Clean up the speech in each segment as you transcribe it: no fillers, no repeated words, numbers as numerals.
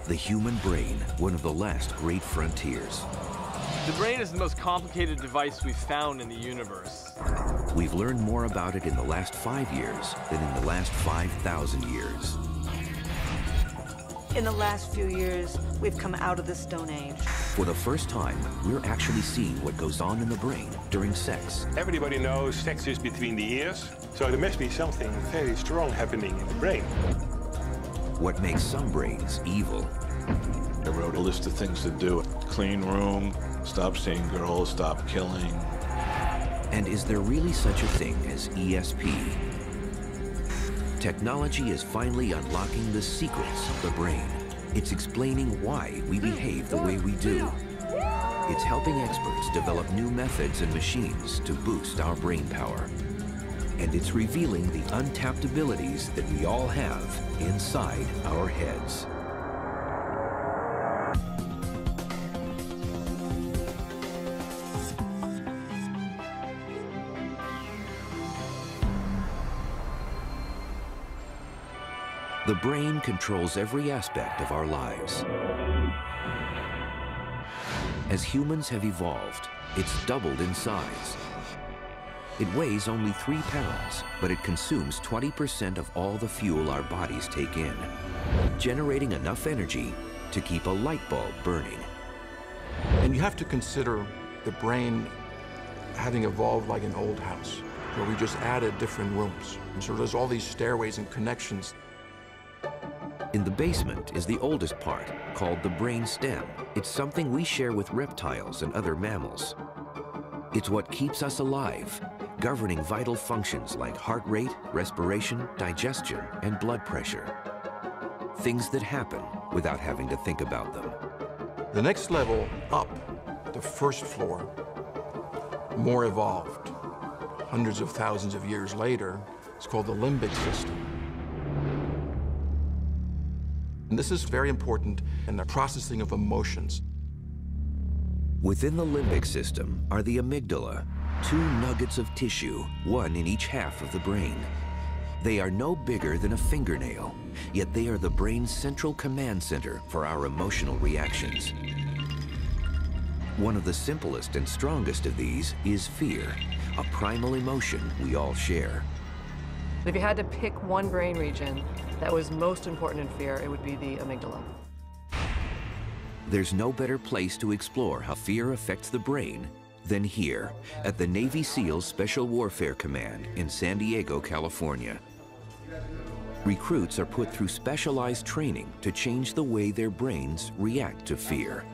The human brain, one of the last great frontiers. The brain is the most complicated device we've found in the universe. We've learned more about it in the last 5 years than in the last 5,000 years. In the last few years, we've come out of the Stone Age. For the first time, we're actually seeing what goes on in the brain during sex. Everybody knows sex is between the ears, so there must be something very strong happening in the brain. What makes some brains evil. I wrote a list of things to do. Clean room, stop seeing girls, stop killing. And is there really such a thing as ESP? Technology is finally unlocking the secrets of the brain. It's explaining why we behave the way we do. It's helping experts develop new methods and machines to boost our brain power. And it's revealing the untapped abilities that we all have inside our heads. The brain controls every aspect of our lives. As humans have evolved, it's doubled in size. It weighs only 3 pounds, but it consumes 20% of all the fuel our bodies take in, generating enough energy to keep a light bulb burning. And you have to consider the brain having evolved like an old house, where we just added different rooms. And so there's all these stairways and connections. In the basement is the oldest part, called the brain stem. It's something we share with reptiles and other mammals. It's what keeps us alive, governing vital functions like heart rate, respiration, digestion, and blood pressure. Things that happen without having to think about them. The next level up, the first floor, more evolved. Hundreds of thousands of years later, it's called the limbic system. And this is very important in the processing of emotions. Within the limbic system are the amygdala, 2 nuggets of tissue, 1 in each half of the brain. They are no bigger than a fingernail, yet they are the brain's central command center for our emotional reactions. One of the simplest and strongest of these is fear, a primal emotion we all share. If you had to pick one brain region that was most important in fear, it would be the amygdala. There's no better place to explore how fear affects the brain than here at the Navy SEALs Special Warfare Command in San Diego, California. Recruits are put through specialized training to change the way their brains react to fear.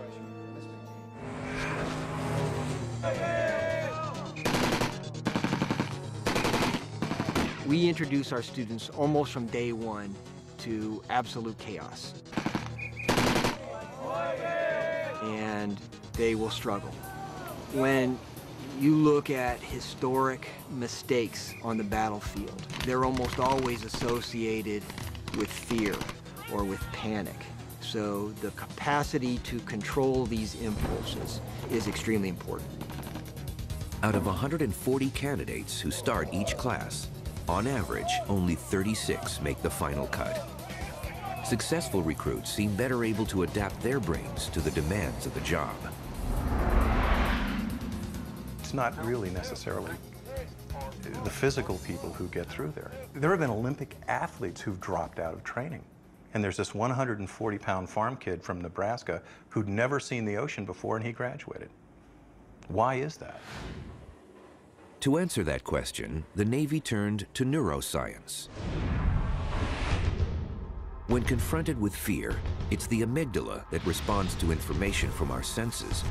We introduce our students almost from day one to absolute chaos. And they will struggle. When you look at historic mistakes on the battlefield, they're almost always associated with fear or with panic. So the capacity to control these impulses is extremely important. Out of 140 candidates who start each class, on average, only 36 make the final cut. Successful recruits seem better able to adapt their brains to the demands of the job. It's not really necessarily the physical people who get through there. There have been Olympic athletes who've dropped out of training. And there's this 140-pound farm kid from Nebraska who'd never seen the ocean before, and he graduated. Why is that? To answer that question, the Navy turned to neuroscience. When confronted with fear, it's the amygdala that responds to information from our senses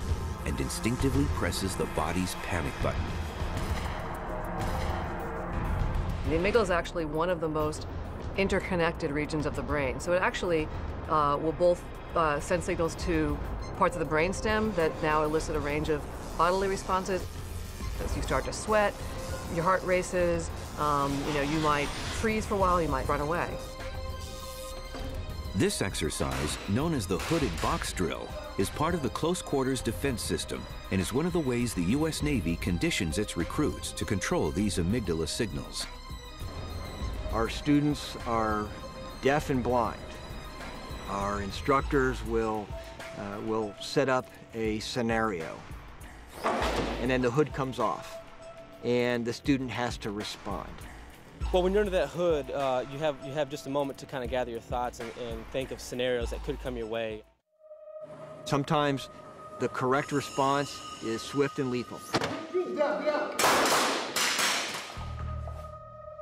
and instinctively presses the body's panic button. The amygdala is actually one of the most interconnected regions of the brain. So it actually will both send signals to parts of the brainstem that now elicit a range of bodily responses. As you start to sweat, your heart races, you might freeze for a while, you might run away. This exercise, known as the hooded box drill, is part of the close quarters defense system and is one of the ways the U.S. Navy conditions its recruits to control these amygdala signals. Our students are deaf and blind, Our instructors will set up a scenario, and then the hood comes off, and the student has to respond. Well, when you're under that hood, you have just a moment to kind of gather your thoughts and think of scenarios that could come your way. Sometimes the correct response is swift and lethal.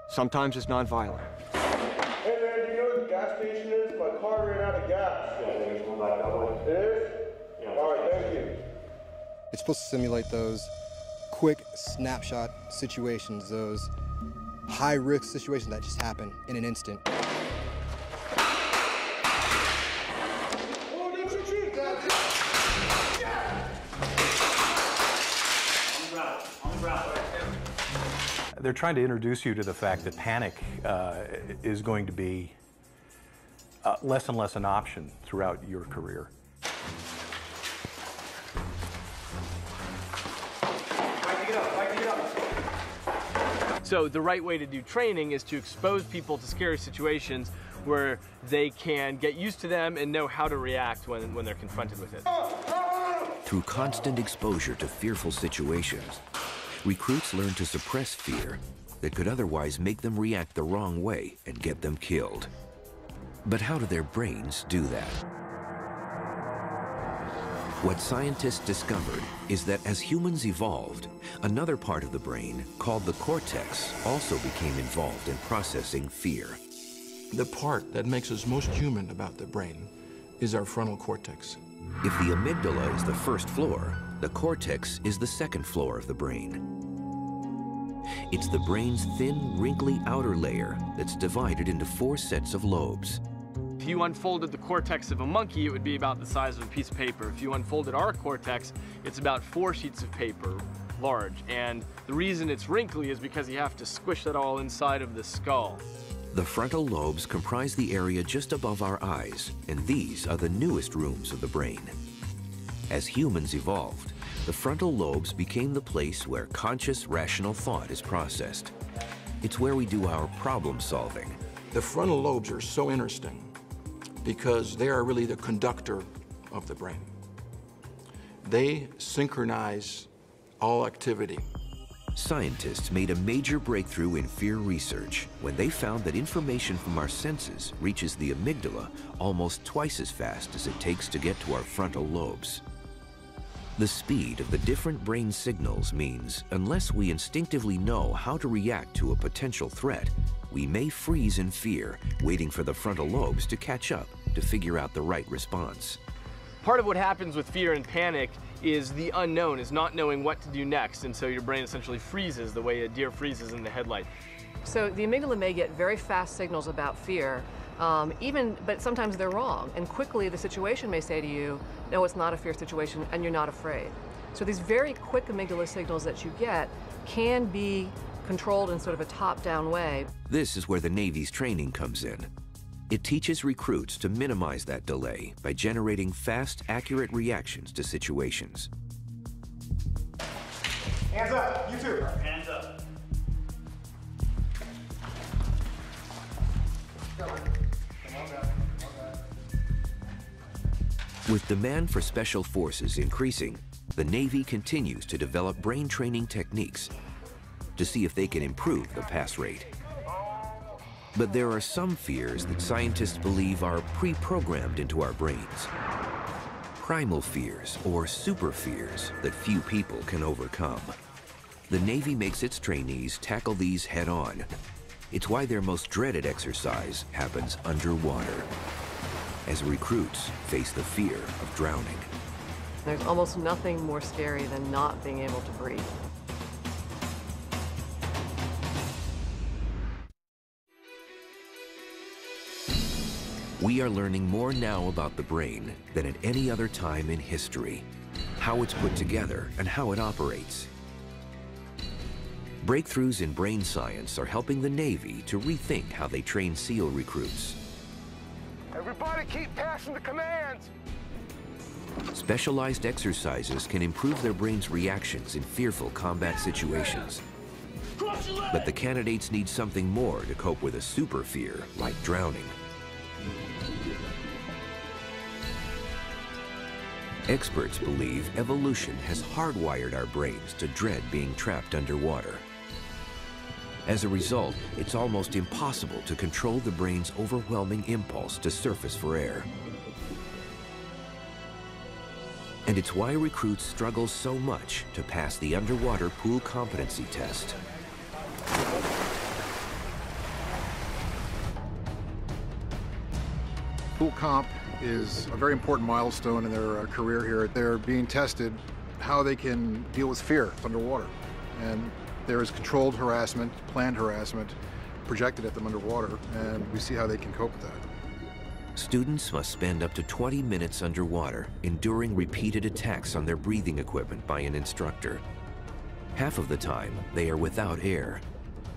Sometimes it's nonviolent. Hey man, do you know where the gas station is? My car ran out of gas. Yeah, there's one back that way. It is? Yeah. All right, thank you. It's supposed to simulate those quick snapshot situations, those high-risk situations that just happen in an instant. They're trying to introduce you to the fact that panic is going to be less and less an option throughout your career. So the right way to do training is to expose people to scary situations where they can get used to them and know how to react when they're confronted with it. Through constant exposure to fearful situations, recruits learn to suppress fear that could otherwise make them react the wrong way and get them killed. But how do their brains do that? What scientists discovered is that as humans evolved, another part of the brain, called the cortex, also became involved in processing fear. The part that makes us most human about the brain is our frontal cortex. If the amygdala is the first floor, the cortex is the second floor of the brain. It's the brain's thin, wrinkly outer layer that's divided into 4 sets of lobes. If you unfolded the cortex of a monkey, it would be about the size of a piece of paper. If you unfolded our cortex, it's about 4 sheets of paper large. And the reason it's wrinkly is because you have to squish that all inside of the skull. The frontal lobes comprise the area just above our eyes, and these are the newest rooms of the brain. As humans evolved, the frontal lobes became the place where conscious, rational thought is processed. It's where we do our problem solving. The frontal lobes are so interesting because they are really the conductor of the brain. They synchronize all activity. Scientists made a major breakthrough in fear research when they found that information from our senses reaches the amygdala almost twice as fast as it takes to get to our frontal lobes. The speed of the different brain signals means unless we instinctively know how to react to a potential threat, we may freeze in fear, waiting for the frontal lobes to catch up to figure out the right response. Part of what happens with fear and panic is the unknown, is not knowing what to do next, and so your brain essentially freezes the way a deer freezes in the headlight. So the amygdala may get very fast signals about fear, but sometimes they're wrong, and quickly the situation may say to you, no, it's not a fear situation, and you're not afraid. So these very quick amygdala signals that you get can be controlled in sort of a top-down way. This is where the Navy's training comes in. It teaches recruits to minimize that delay by generating fast, accurate reactions to situations. Hands up, you too. Hands up. With demand for special forces increasing, the Navy continues to develop brain training techniques to see if they can improve the pass rate. But there are some fears that scientists believe are pre-programmed into our brains. Primal fears, or super fears, that few people can overcome. The Navy makes its trainees tackle these head-on. It's why their most dreaded exercise happens underwater, as recruits face the fear of drowning. There's almost nothing more scary than not being able to breathe. We are learning more now about the brain than at any other time in history, how it's put together and how it operates. Breakthroughs in brain science are helping the Navy to rethink how they train SEAL recruits. Everybody keep passing the commands. Specialized exercises can improve their brain's reactions in fearful combat situations. But the candidates need something more to cope with a super fear like drowning. Experts believe evolution has hardwired our brains to dread being trapped underwater. As a result, it's almost impossible to control the brain's overwhelming impulse to surface for air. And it's why recruits struggle so much to pass the underwater pool competency test. Pool comp is a very important milestone in their career here. They're being tested how they can deal with fear underwater. And there is controlled harassment, planned harassment projected at them underwater, and we see how they can cope with that. Students must spend up to 20 minutes underwater, enduring repeated attacks on their breathing equipment by an instructor. Half of the time, they are without air.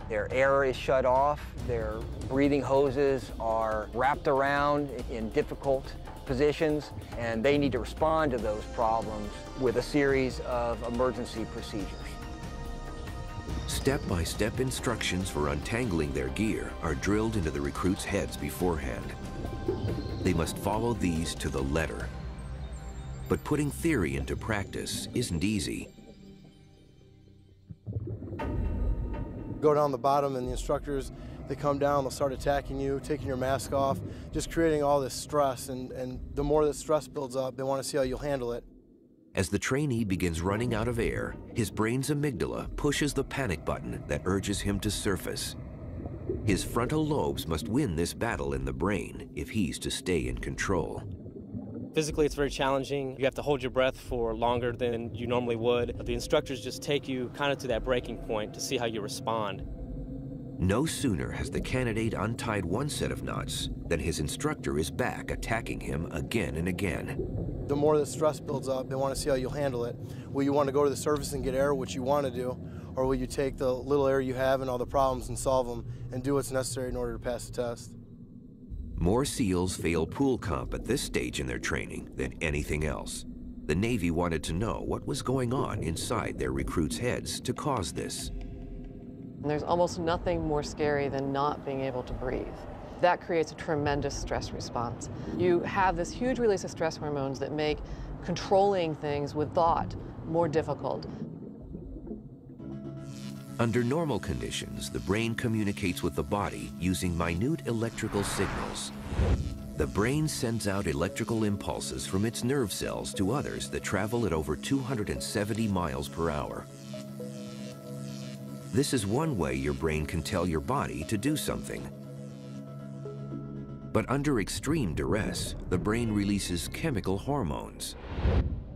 Their air is shut off, their breathing hoses are wrapped around in difficult positions, and they need to respond to those problems with a series of emergency procedures. Step-by-step instructions for untangling their gear are drilled into the recruits' heads beforehand. They must follow these to the letter. But putting theory into practice isn't easy. Go down the bottom and the instructors, they come down, they'll start attacking you, taking your mask off, just creating all this stress, and the more that stress builds up, they want to see how you'll handle it. As the trainee begins running out of air, his brain's amygdala pushes the panic button that urges him to surface. His frontal lobes must win this battle in the brain if he's to stay in control. Physically, it's very challenging. You have to hold your breath for longer than you normally would. The instructors just take you kind of to that breaking point to see how you respond. No sooner has the candidate untied one set of knots than his instructor is back attacking him again and again. The more that stress builds up, they want to see how you'll handle it. Will you want to go to the surface and get air, which you want to do, or will you take the little air you have and all the problems and solve them and do what's necessary in order to pass the test? More SEALs fail pool comp at this stage in their training than anything else. The Navy wanted to know what was going on inside their recruits' heads to cause this. And there's almost nothing more scary than not being able to breathe. That creates a tremendous stress response. You have this huge release of stress hormones that make controlling things with thought more difficult. Under normal conditions, the brain communicates with the body using minute electrical signals. The brain sends out electrical impulses from its nerve cells to others that travel at over 270 miles per hour. This is one way your brain can tell your body to do something. But under extreme duress, the brain releases chemical hormones.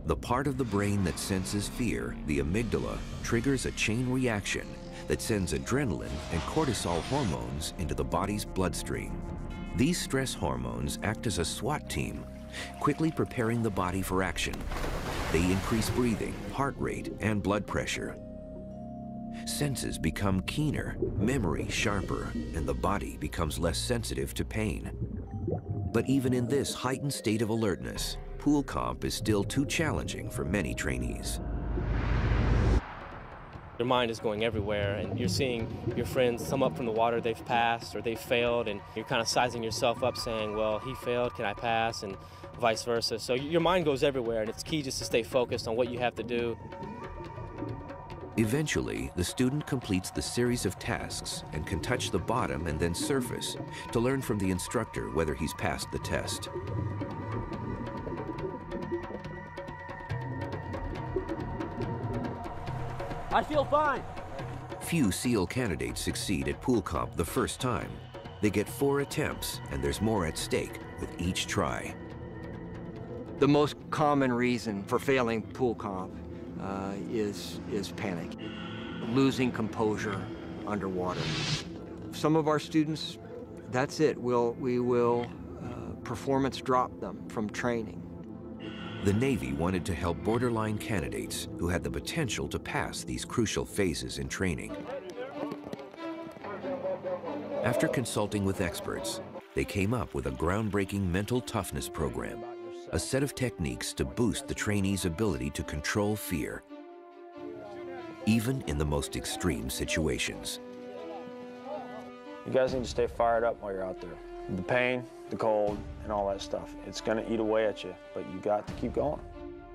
The part of the brain that senses fear, the amygdala, triggers a chain reaction that sends adrenaline and cortisol hormones into the body's bloodstream. These stress hormones act as a SWAT team, quickly preparing the body for action. They increase breathing, heart rate, and blood pressure. Senses become keener, memory sharper, and the body becomes less sensitive to pain. But even in this heightened state of alertness, pool comp is still too challenging for many trainees. Your mind is going everywhere, and you're seeing your friends come up from the water they've passed or they've failed, and you're kind of sizing yourself up saying, well, he failed, can I pass, and vice versa. So your mind goes everywhere, and it's key just to stay focused on what you have to do. Eventually, the student completes the series of tasks and can touch the bottom and then surface to learn from the instructor whether he's passed the test. I feel fine. Few SEAL candidates succeed at pool comp the first time. They get 4 attempts, and there's more at stake with each try. The most common reason for failing pool comp is panic, losing composure underwater. Some of our students, that's it. We will performance drop them from training. The Navy wanted to help borderline candidates who had the potential to pass these crucial phases in training. After consulting with experts, they came up with a groundbreaking mental toughness program, a set of techniques to boost the trainees' ability to control fear, even in the most extreme situations. You guys need to stay fired up while you're out there. The pain, the cold, and all that stuff. It's gonna eat away at you, but you got to keep going.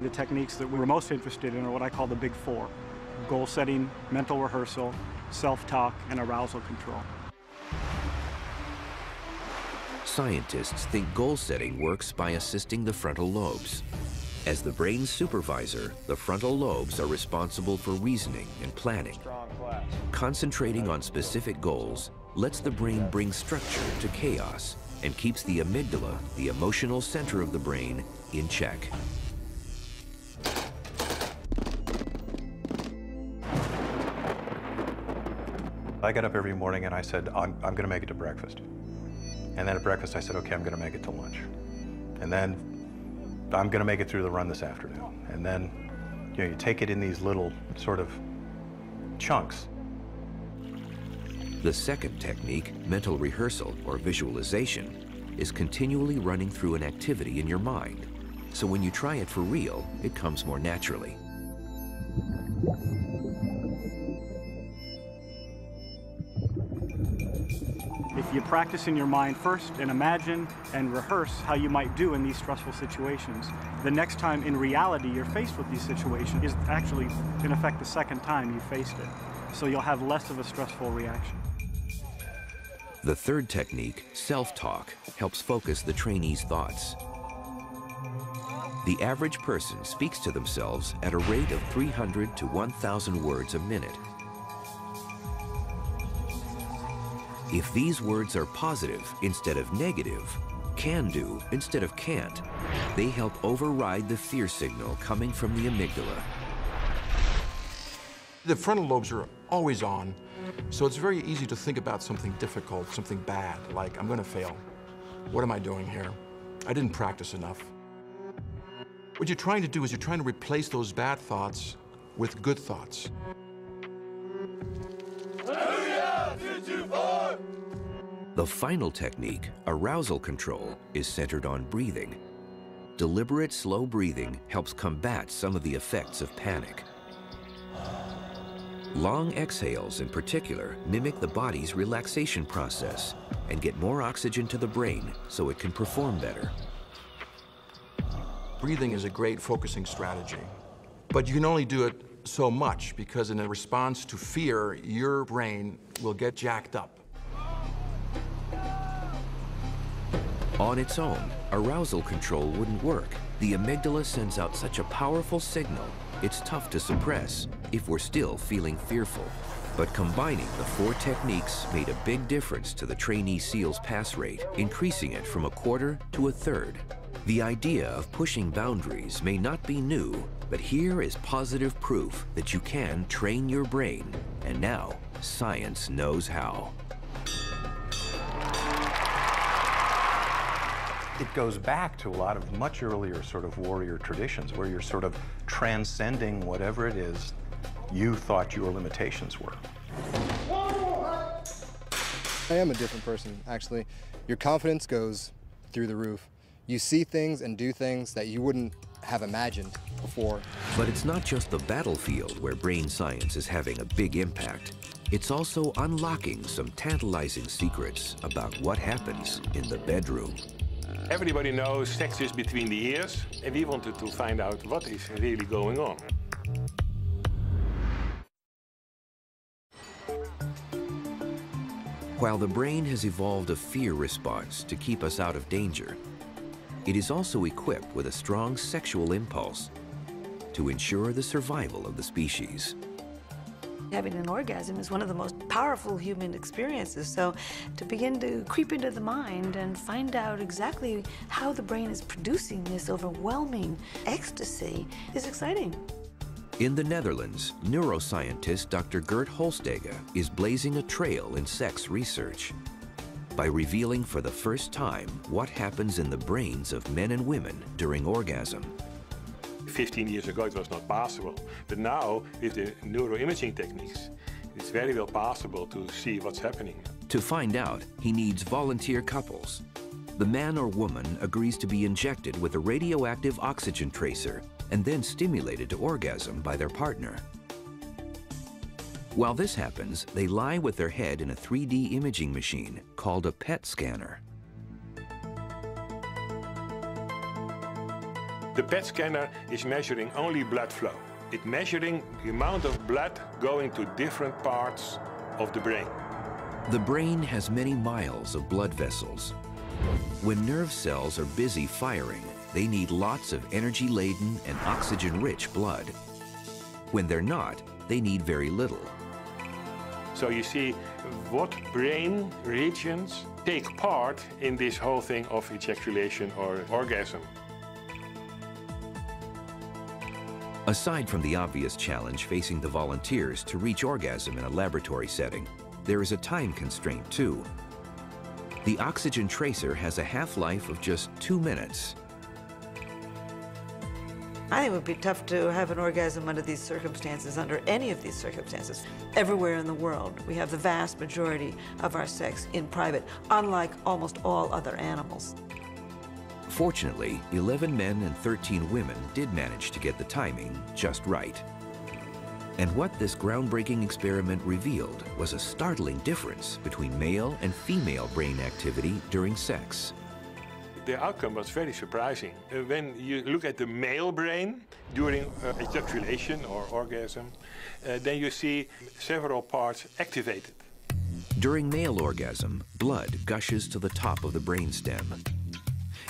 The techniques that we were most interested in are what I call the big four: goal setting, mental rehearsal, self-talk, and arousal control. Scientists think goal setting works by assisting the frontal lobes. As the brain's supervisor, the frontal lobes are responsible for reasoning and planning. Concentrating on specific goals lets the brain bring structure to chaos and keeps the amygdala, the emotional center of the brain, in check. I got up every morning and I said, I'm going to make it to breakfast. And then at breakfast I said, okay, I'm going to make it to lunch. And then I'm going to make it through the run this afternoon. And then, you take it in these little sort of chunks. The second technique, mental rehearsal or visualization, is continually running through an activity in your mind. So when you try it for real, it comes more naturally. If you practice in your mind first and imagine and rehearse how you might do in these stressful situations, the next time in reality you're faced with these situations is actually, in effect, the second time you faced it. So you'll have less of a stressful reaction. The third technique, self-talk, helps focus the trainee's thoughts. The average person speaks to themselves at a rate of 300 to 1,000 words a minute. If these words are positive instead of negative, can do instead of can't, they help override the fear signal coming from the amygdala. The frontal lobes are always on, so it's very easy to think about something difficult, something bad, like I'm going to fail. What am I doing here? I didn't practice enough. What you're trying to do is you're trying to replace those bad thoughts with good thoughts. The final technique, arousal control, is centered on breathing. Deliberate, slow breathing helps combat some of the effects of panic. Long exhales, in particular, mimic the body's relaxation process and get more oxygen to the brain so it can perform better. Breathing is a great focusing strategy, but you can only do it so much because in a response to fear, your brain will get jacked up. On its own, arousal control wouldn't work. The amygdala sends out such a powerful signal, it's tough to suppress if we're still feeling fearful. But combining the four techniques made a big difference to the trainee SEAL's pass rate, increasing it from 1/4 to 1/3. The idea of pushing boundaries may not be new, but here is positive proof that you can train your brain, and now science knows how. It goes back to a lot of much earlier sort of warrior traditions where you're sort of transcending whatever it is you thought your limitations were. I am a different person, actually. Your confidence goes through the roof. You see things and do things that you wouldn't have imagined before. But it's not just the battlefield where brain science is having a big impact. It's also unlocking some tantalizing secrets about what happens in the bedroom. Everybody knows sex is between the ears, and we wanted to find out what is really going on. While the brain has evolved a fear response to keep us out of danger, it is also equipped with a strong sexual impulse to ensure the survival of the species. Having an orgasm is one of the most powerful human experiences, so to begin to creep into the mind and find out exactly how the brain is producing this overwhelming ecstasy is exciting. In the Netherlands, neuroscientist Dr. Gert Holstege is blazing a trail in sex research by revealing for the first time what happens in the brains of men and women during orgasm. 15 years ago it was not possible, but now with the neuroimaging techniques, it's very well possible to see what's happening. To find out, he needs volunteer couples. The man or woman agrees to be injected with a radioactive oxygen tracer and then stimulated to orgasm by their partner. While this happens, they lie with their head in a 3D imaging machine called a PET scanner. The PET scanner is measuring only blood flow. It's measuring the amount of blood going to different parts of the brain. The brain has many miles of blood vessels. When nerve cells are busy firing, they need lots of energy-laden and oxygen-rich blood. When they're not, they need very little. So you see what brain regions take part in this whole thing of ejaculation or orgasm. Aside from the obvious challenge facing the volunteers to reach orgasm in a laboratory setting, there is a time constraint too. The oxygen tracer has a half-life of just 2 minutes. I think it would be tough to have an orgasm under these circumstances, under any of these circumstances. Everywhere in the world, we have the vast majority of our sex in private, unlike almost all other animals. Fortunately, 11 men and 13 women did manage to get the timing just right. And what this groundbreaking experiment revealed was a startling difference between male and female brain activity during sex. The outcome was very surprising. When you look at the male brain during ejaculation or orgasm, then you see several parts activated. During male orgasm, blood gushes to the top of the brainstem.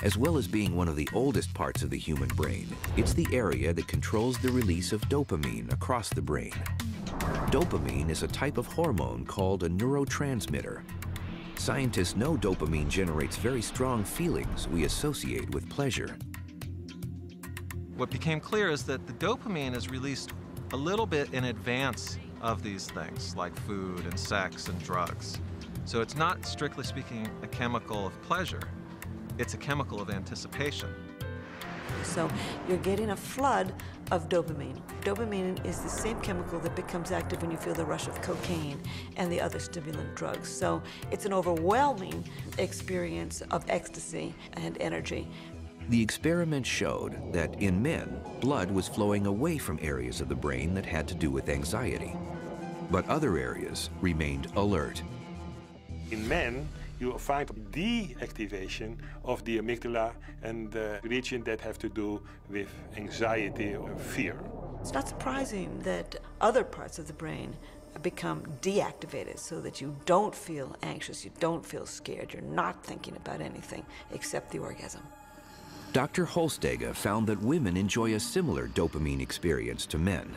As well as being one of the oldest parts of the human brain, it's the area that controls the release of dopamine across the brain. Dopamine is a type of hormone called a neurotransmitter. Scientists know dopamine generates very strong feelings we associate with pleasure. What became clear is that the dopamine is released a little bit in advance of these things, like food and sex and drugs. So it's not, strictly speaking, a chemical of pleasure. It's a chemical of anticipation. So you're getting a flood of dopamine. Dopamine is the same chemical that becomes active when you feel the rush of cocaine and the other stimulant drugs. So it's an overwhelming experience of ecstasy and energy. The experiment showed that in men, blood was flowing away from areas of the brain that had to do with anxiety, but other areas remained alert. In men, you will find deactivation of the amygdala and the region that have to do with anxiety or fear. It's not surprising that other parts of the brain become deactivated so that you don't feel anxious, you don't feel scared, you're not thinking about anything except the orgasm. Dr. Holstege found that women enjoy a similar dopamine experience to men.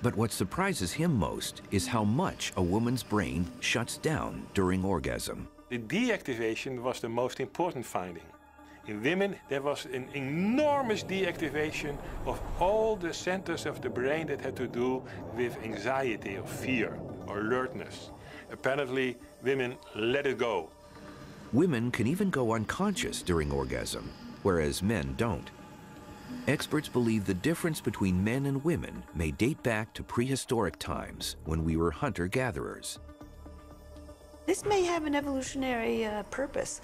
But what surprises him most is how much a woman's brain shuts down during orgasm. The deactivation was the most important finding. In women, there was an enormous deactivation of all the centers of the brain that had to do with anxiety or fear or alertness. Apparently, women let it go. Women can even go unconscious during orgasm, whereas men don't. Experts believe the difference between men and women may date back to prehistoric times when we were hunter-gatherers. This may have an evolutionary purpose.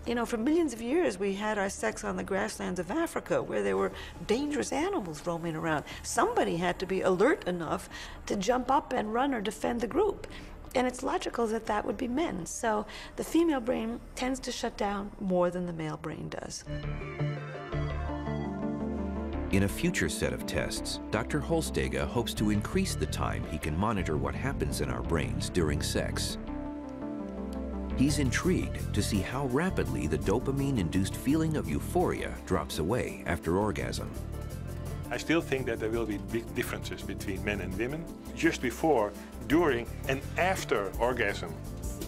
You know, for millions of years, we had our sex on the grasslands of Africa, where there were dangerous animals roaming around. Somebody had to be alert enough to jump up and run or defend the group. And it's logical that that would be men. So the female brain tends to shut down more than the male brain does. In a future set of tests, Dr. Holstege hopes to increase the time he can monitor what happens in our brains during sex. He's intrigued to see how rapidly the dopamine-induced feeling of euphoria drops away after orgasm. I still think that there will be big differences between men and women just before, during, and after orgasm.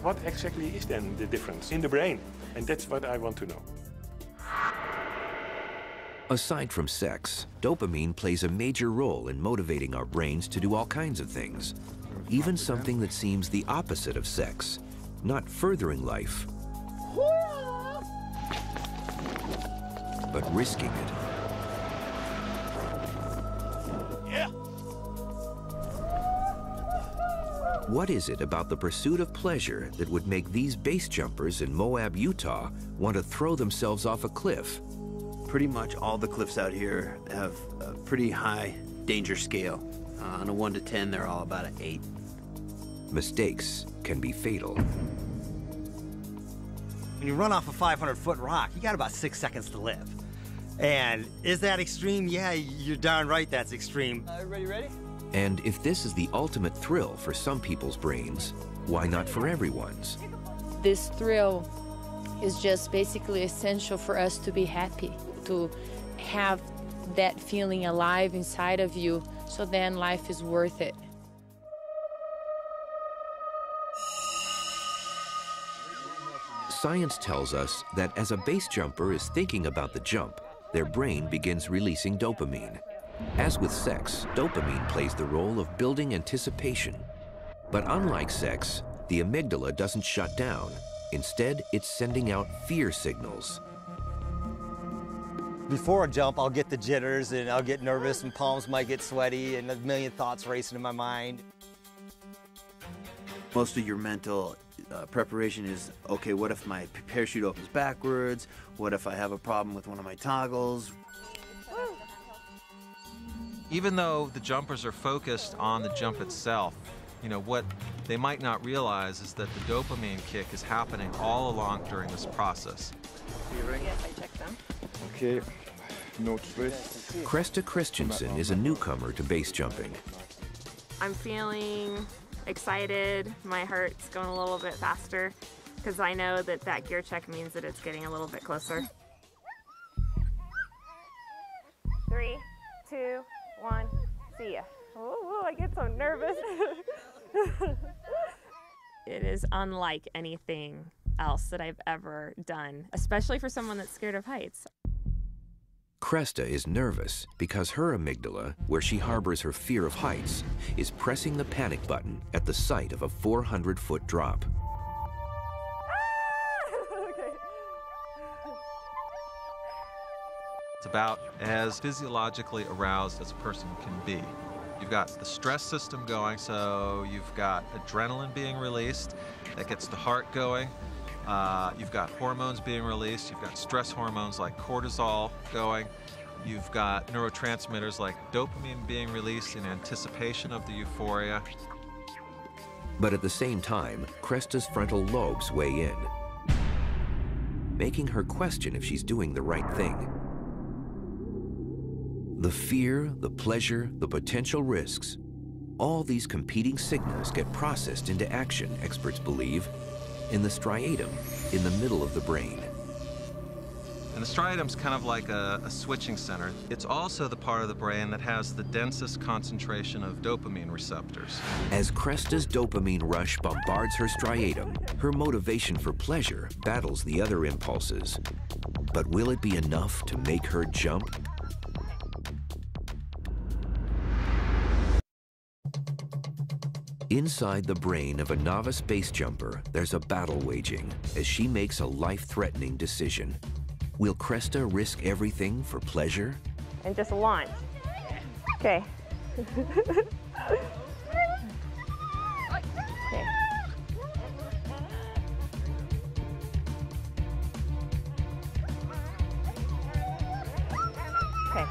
What exactly is then the difference in the brain? And that's what I want to know. Aside from sex, dopamine plays a major role in motivating our brains to do all kinds of things, even something that seems the opposite of sex, not furthering life, but risking it. Yeah. What is it about the pursuit of pleasure that would make these base jumpers in Moab, Utah want to throw themselves off a cliff? Pretty much all the cliffs out here have a pretty high danger scale. On a 1 to 10, they're all about an 8. Mistakes can be fatal. When you run off a 500-foot rock, you got about 6 seconds to live. And is that extreme? Yeah, you're darn right that's extreme. Everybody ready? And if this is the ultimate thrill for some people's brains, why not for everyone's? This thrill is just basically essential for us to be happy, to have that feeling alive inside of you, so then life is worth it. Science tells us that as a base jumper is thinking about the jump, their brain begins releasing dopamine. As with sex, dopamine plays the role of building anticipation. But unlike sex, the amygdala doesn't shut down. Instead, it's sending out fear signals. Before a jump, I'll get the jitters and I'll get nervous and palms might get sweaty and a million thoughts racing in my mind. Most of your mental preparation is, okay, what if my parachute opens backwards? What if I have a problem with one of my toggles? Even though the jumpers are focused on the jump itself, you know, what they might not realize is that the dopamine kick is happening all along during this process. Yes, I checked them. Okay, no twist. Kresta Christensen is a newcomer to base jumping. I'm feeling excited. My heart's going a little bit faster because I know that that gear check means that it's getting a little bit closer. 3, 2, 1, see ya. Oh, I get so nervous. It is unlike anything else that I've ever done, especially for someone that's scared of heights. Kresta is nervous because her amygdala, where she harbors her fear of heights, is pressing the panic button at the sight of a 400-foot drop. It's about as physiologically aroused as a person can be. You've got the stress system going, so you've got adrenaline being released. That gets the heart going. You've got hormones being released. You've got stress hormones like cortisol going. You've got neurotransmitters like dopamine being released in anticipation of the euphoria. But at the same time, Kresta's frontal lobes weigh in, making her question if she's doing the right thing. The fear, the pleasure, the potential risks, all these competing signals get processed into action, experts believe, in the striatum, in the middle of the brain. And the striatum's kind of like a switching center. It's also the part of the brain that has the densest concentration of dopamine receptors. As Kresta's dopamine rush bombards her striatum, her motivation for pleasure battles the other impulses. But will it be enough to make her jump? Inside the brain of a novice base jumper, there's a battle waging as she makes a life-threatening decision. Will Kresta risk everything for pleasure? And just launch. Okay. Okay. Okay.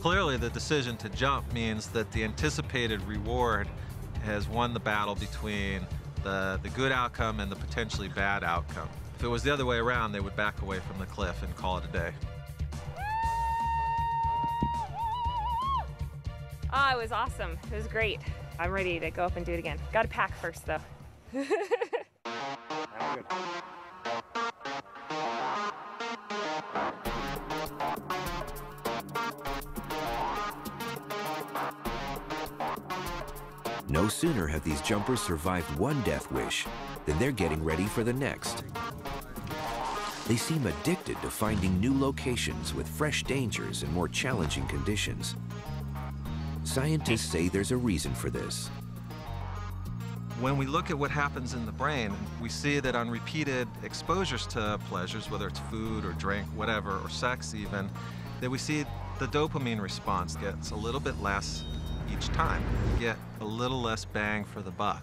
Clearly, the decision to jump means that the anticipated reward has won the battle between the good outcome and the potentially bad outcome. If it was the other way around, they would back away from the cliff and call it a day. Oh, it was awesome. It was great. I'm ready to go up and do it again. Got to pack first, though. No sooner have these jumpers survived one death wish than they're getting ready for the next. They seem addicted to finding new locations with fresh dangers and more challenging conditions. Scientists say there's a reason for this. When we look at what happens in the brain, we see that on repeated exposures to pleasures, whether it's food or drink, whatever, or sex even, that we see the dopamine response gets a little bit less each time. You get a little less bang for the buck.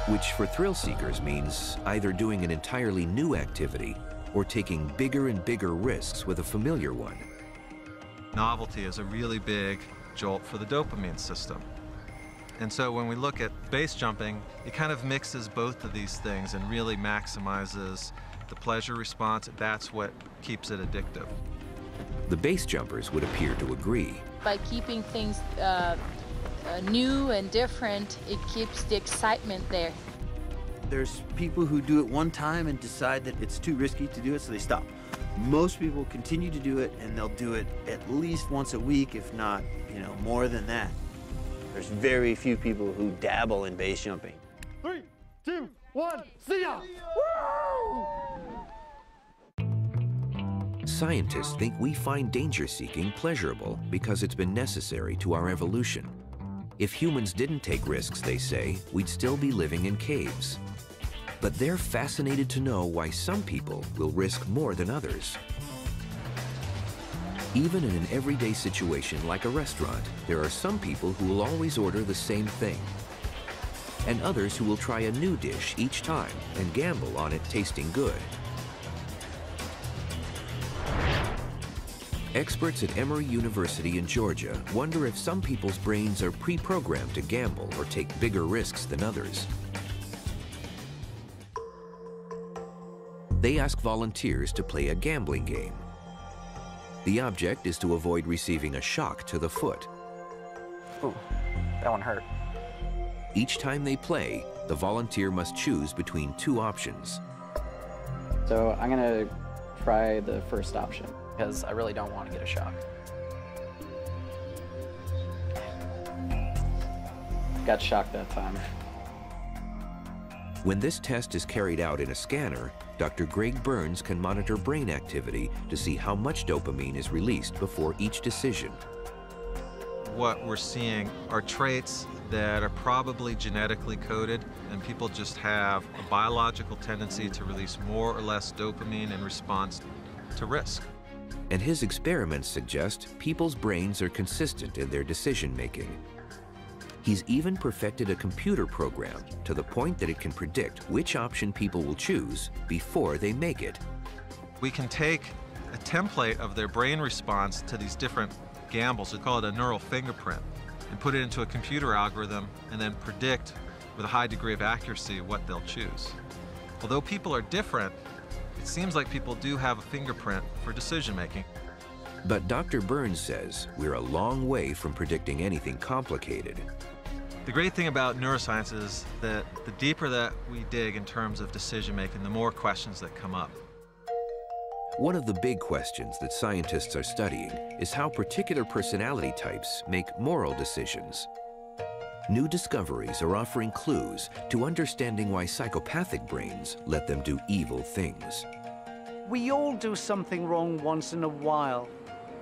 Which for thrill seekers means either doing an entirely new activity or taking bigger and bigger risks with a familiar one. Novelty is a really big jolt for the dopamine system. And so when we look at base jumping, it kind of mixes both of these things and really maximizes the pleasure response. That's what keeps it addictive. The base jumpers would appear to agree. By keeping things new and different, it keeps the excitement there. There's people who do it one time and decide that it's too risky to do it, so they stop. Most people continue to do it, and they'll do it at least once a week, if not, more than that. There's very few people who dabble in base jumping. 3, 2, 1, see ya! Woo! Scientists think we find danger-seeking pleasurable because it's been necessary to our evolution. If humans didn't take risks, they say, we'd still be living in caves. But they're fascinated to know why some people will risk more than others. Even in an everyday situation like a restaurant, there are some people who will always order the same thing, and others who will try a new dish each time and gamble on it tasting good. Experts at Emory University in Georgia wonder if some people's brains are pre-programmed to gamble or take bigger risks than others. They ask volunteers to play a gambling game. The object is to avoid receiving a shock to the foot. Ooh, that one hurt. Each time they play, the volunteer must choose between two options. So I'm gonna try the first option because I really don't want to get a shock. Got shocked that time. When this test is carried out in a scanner, Dr. Greg Burns can monitor brain activity to see how much dopamine is released before each decision. What we're seeing are traits that are probably genetically coded, and people just have a biological tendency to release more or less dopamine in response to risk. And his experiments suggest people's brains are consistent in their decision-making. He's even perfected a computer program to the point that it can predict which option people will choose before they make it. We can take a template of their brain response to these different gambles, we call it a neural fingerprint, and put it into a computer algorithm and then predict with a high degree of accuracy what they'll choose. Although people are different, it seems like people do have a fingerprint for decision making. But Dr. Burns says we're a long way from predicting anything complicated. The great thing about neuroscience is that the deeper that we dig in terms of decision making, the more questions that come up. One of the big questions that scientists are studying is how particular personality types make moral decisions. New discoveries are offering clues to understanding why psychopathic brains let them do evil things. We all do something wrong once in a while.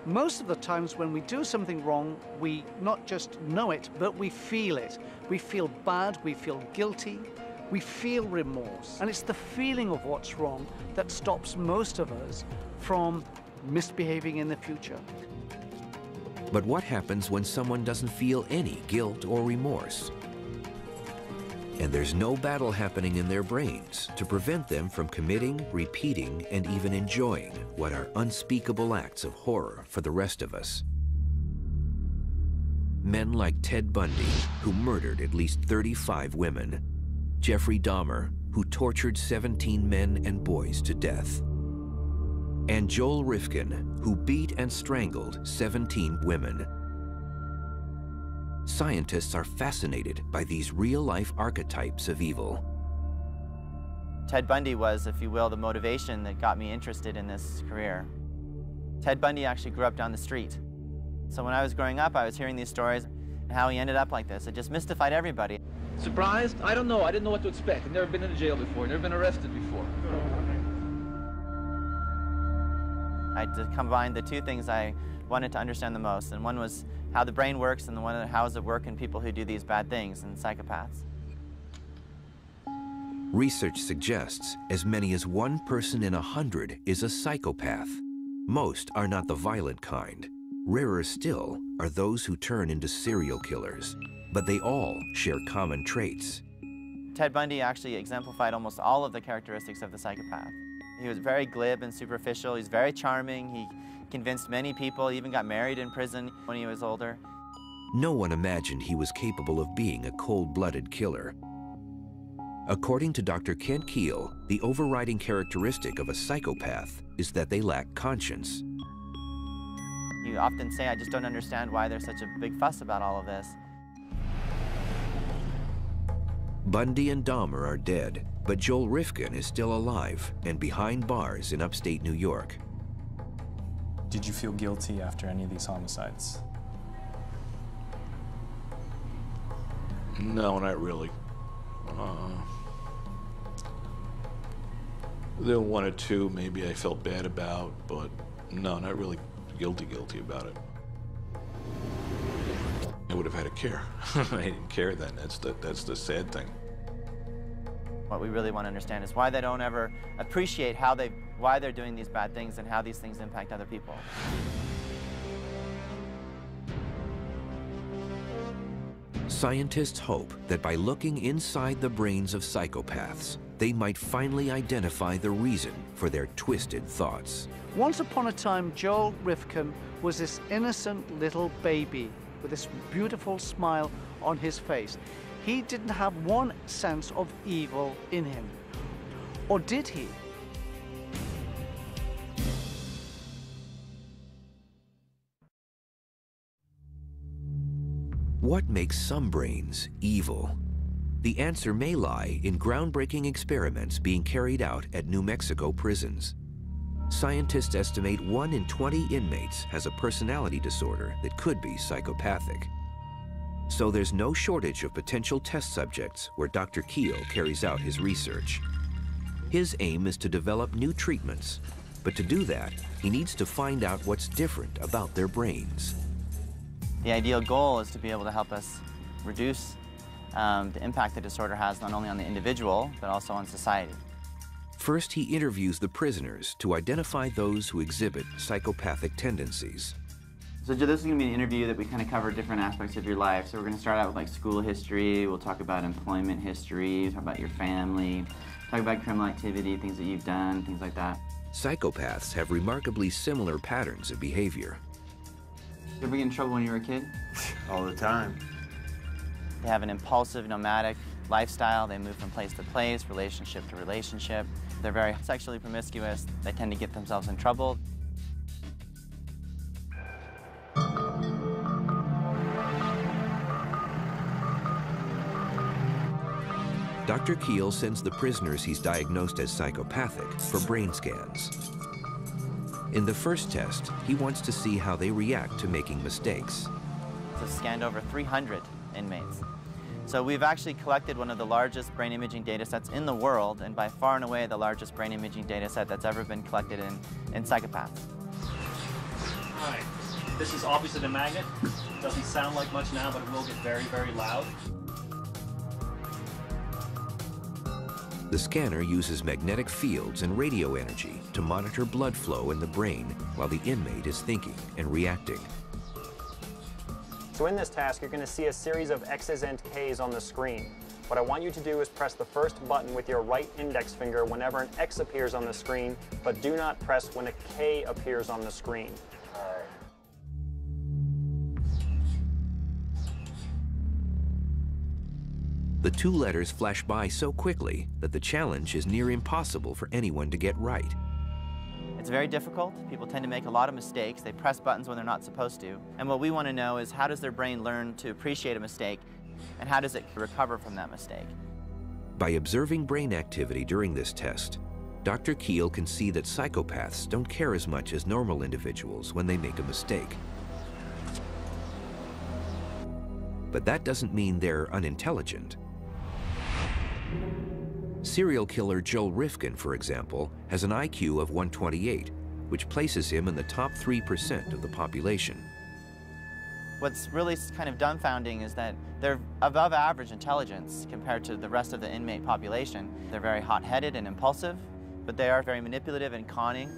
Most of the times when we do something wrong, we not just know it, but we feel it. We feel bad, we feel guilty, we feel remorse. And it's the feeling of what's wrong that stops most of us from misbehaving in the future. But what happens when someone doesn't feel any guilt or remorse? And there's no battle happening in their brains to prevent them from committing, repeating, and even enjoying what are unspeakable acts of horror for the rest of us. Men like Ted Bundy, who murdered at least 35 women, Jeffrey Dahmer, who tortured 17 men and boys to death, and Joel Rifkin, who beat and strangled 17 women. Scientists are fascinated by these real-life archetypes of evil. Ted Bundy was, if you will, the motivation that got me interested in this career. Ted Bundy actually grew up down the street. So when I was growing up, I was hearing these stories and how he ended up like this. It just mystified everybody. Surprised? I don't know. I didn't know what to expect. I've never been in a jail before, never been arrested before. I had to combine the two things I wanted to understand the most, and one was how the brain works, and the one, how does it work in people who do these bad things, and psychopaths. Research suggests as many as 1 person in 100 is a psychopath. Most are not the violent kind. Rarer still are those who turn into serial killers, but they all share common traits. Ted Bundy actually exemplified almost all of the characteristics of the psychopath. He was very glib and superficial. He's very charming. He convinced many people, he even got married in prison when he was older. no one imagined he was capable of being a cold-blooded killer. According to Dr. Kent Kiehl, the overriding characteristic of a psychopath is that they lack conscience. You often say, I just don't understand why there's such a big fuss about all of this. Bundy and Dahmer are dead, but Joel Rifkin is still alive and behind bars in upstate New York. Did you feel guilty after any of these homicides? No, not really. There were one or two maybe I felt bad about, but no, not really guilty about it. I would have had to care. I didn't care then. That's the sad thing. What we really want to understand is why they don't ever appreciate why they're doing these bad things and how these things impact other people. Scientists hope that by looking inside the brains of psychopaths, they might finally identify the reason for their twisted thoughts. Once upon a time, Joel Rifkin was this innocent little baby with this beautiful smile on his face. He didn't have one sense of evil in him. Or did he? What makes some brains evil? The answer may lie in groundbreaking experiments being carried out at New Mexico prisons. Scientists estimate 1 in 20 inmates has a personality disorder that could be psychopathic. So there's no shortage of potential test subjects where Dr. Kiehl carries out his research. His aim is to develop new treatments, but to do that, he needs to find out what's different about their brains. The ideal goal is to be able to help us reduce the impact the disorder has not only on the individual, but also on society. First, he interviews the prisoners to identify those who exhibit psychopathic tendencies. So this is going to be an interview that we kind of cover different aspects of your life. So we're going to start out with like school history, we'll talk about employment history, talk about your family, talk about criminal activity, things that you've done, things like that. Psychopaths have remarkably similar patterns of behavior. You ever get in trouble when you were a kid? All the time. They have an impulsive, nomadic lifestyle. They move from place to place, relationship to relationship. They're very sexually promiscuous. They tend to get themselves in trouble. Dr. Kiehl sends the prisoners he's diagnosed as psychopathic for brain scans. In the first test, he wants to see how they react to making mistakes. We've scanned over 300 inmates. So we've actually collected one of the largest brain imaging data sets in the world, and by far and away the largest brain imaging data set that's ever been collected in psychopaths. All right, this is obviously the magnet. It doesn't sound like much now, but it will get very, very loud. The scanner uses magnetic fields and radio energy to monitor blood flow in the brain while the inmate is thinking and reacting. So in this task, you're going to see a series of X's and K's on the screen. What I want you to do is press the first button with your right index finger whenever an X appears on the screen, but do not press when a K appears on the screen. The two letters flash by so quickly that the challenge is near impossible for anyone to get right. It's very difficult. People tend to make a lot of mistakes. They press buttons when they're not supposed to. And what we want to know is how does their brain learn to appreciate a mistake, and how does it recover from that mistake? By observing brain activity during this test, Dr. Kiehl can see that psychopaths don't care as much as normal individuals when they make a mistake. But that doesn't mean they're unintelligent. Serial killer Joel Rifkin, for example, has an IQ of 128, which places him in the top 3% of the population. What's really kind of dumbfounding is that they're above average intelligence compared to the rest of the inmate population. They're very hot-headed and impulsive, but they are very manipulative and conning.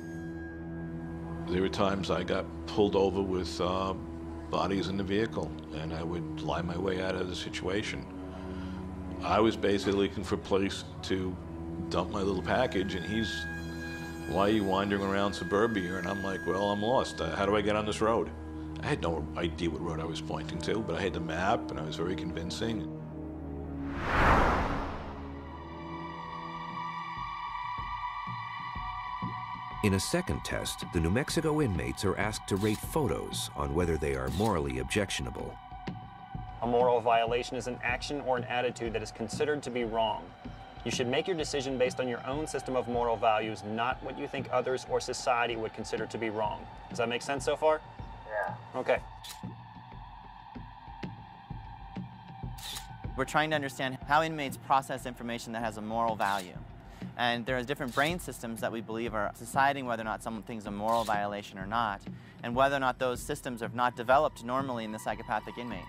There were times I got pulled over with bodies in the vehicle, and I would lie my way out of the situation. I was basically looking for a place to dump my little package, and he's, why are you wandering around suburbia? And I'm like, well, I'm lost. How do I get on this road? I had no idea what road I was pointing to, but I had the map, and I was very convincing. In a second test, the New Mexico inmates are asked to rate photos on whether they are morally objectionable. A moral violation is an action or an attitude that is considered to be wrong. You should make your decision based on your own system of moral values, not what you think others or society would consider to be wrong. Does that make sense so far? Yeah. Okay. We're trying to understand how inmates process information that has a moral value. And there are different brain systems that we believe are deciding whether or not something's a moral violation or not, and whether or not those systems are not developed normally in the psychopathic inmate.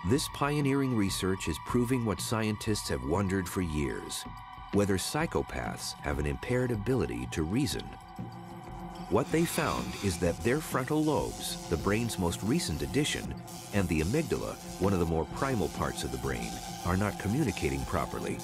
This pioneering research is proving what scientists have wondered for years, whether psychopaths have an impaired ability to reason. What they found is that their frontal lobes, the brain's most recent addition, and the amygdala, one of the more primal parts of the brain, are not communicating properly.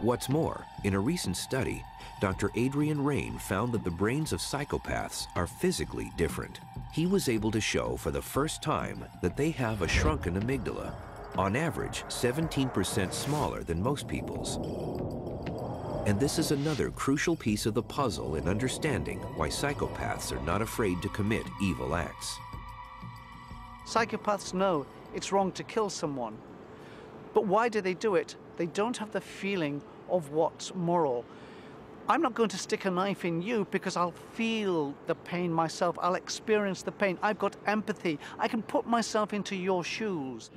What's more, in a recent study, Dr. Adrian Raine found that the brains of psychopaths are physically different. He was able to show for the first time that they have a shrunken amygdala, on average 17% smaller than most people's. And this is another crucial piece of the puzzle in understanding why psychopaths are not afraid to commit evil acts. Psychopaths know it's wrong to kill someone. But why do they do it? They don't have the feeling of what's moral. I'm not going to stick a knife in you because I'll feel the pain myself. I'll experience the pain. I've got empathy. I can put myself into your shoes.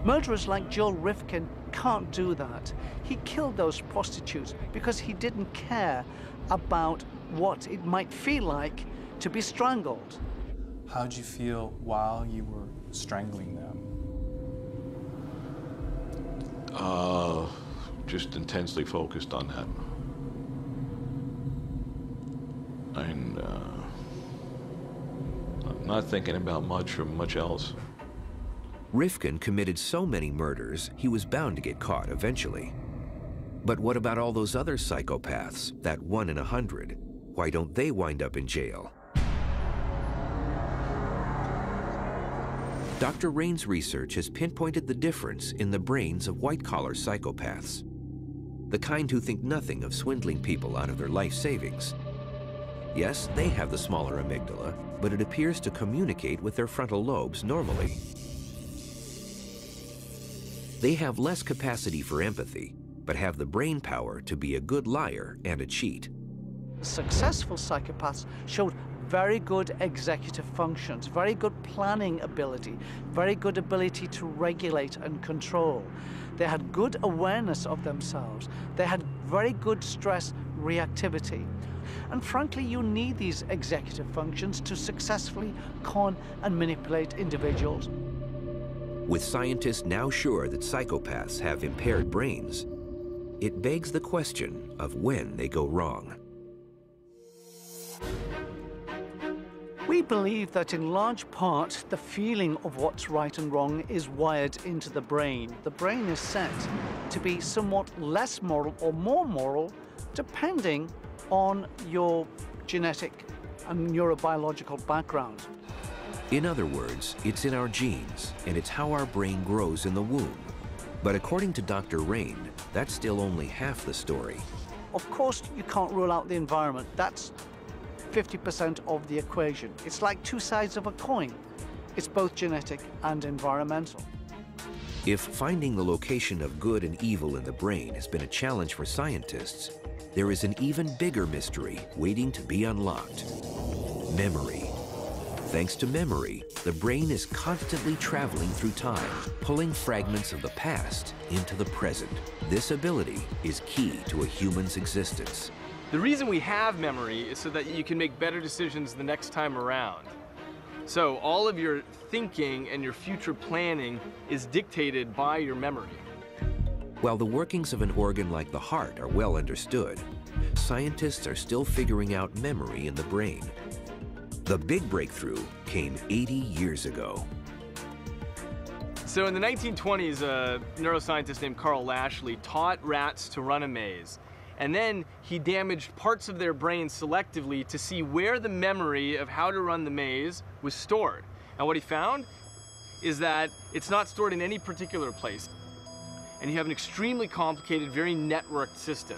Murderers like Joel Rifkin can't do that. He killed those prostitutes because he didn't care about what it might feel like to be strangled. How'd you feel while you were strangling them? Just intensely focused on that. And not thinking about much else. Rifkin committed so many murders, he was bound to get caught eventually. But what about all those other psychopaths, that 1 in 100? Why don't they wind up in jail? Dr. Raine's research has pinpointed the difference in the brains of white-collar psychopaths, the kind who think nothing of swindling people out of their life savings. Yes, they have the smaller amygdala, but it appears to communicate with their frontal lobes normally. They have less capacity for empathy, but have the brain power to be a good liar and a cheat. Successful psychopaths showed very good executive functions, very good planning ability, very good ability to regulate and control. They had good awareness of themselves. They had very good stress reactivity. And frankly, you need these executive functions to successfully con and manipulate individuals. With scientists now sure that psychopaths have impaired brains, it begs the question of when they go wrong. We believe that in large part, the feeling of what's right and wrong is wired into the brain. The brain is set to be somewhat less moral or more moral, depending on your genetic and neurobiological background. In other words, it's in our genes, and it's how our brain grows in the womb. But according to Dr. Raine, that's still only half the story. Of course, you can't rule out the environment. That's 50% of the equation. It's like two sides of a coin. It's both genetic and environmental. If finding the location of good and evil in the brain has been a challenge for scientists, there is an even bigger mystery waiting to be unlocked: memory. Thanks to memory, the brain is constantly traveling through time, pulling fragments of the past into the present. This ability is key to a human's existence. The reason we have memory is so that you can make better decisions the next time around. So all of your thinking and your future planning is dictated by your memory. While the workings of an organ like the heart are well understood, scientists are still figuring out memory in the brain. The big breakthrough came 80 years ago. So in the 1920s, a neuroscientist named Carl Lashley taught rats to run a maze. And then he damaged parts of their brain selectively to see where the memory of how to run the maze was stored. And what he found is that it's not stored in any particular place. And you have an extremely complicated, very networked system.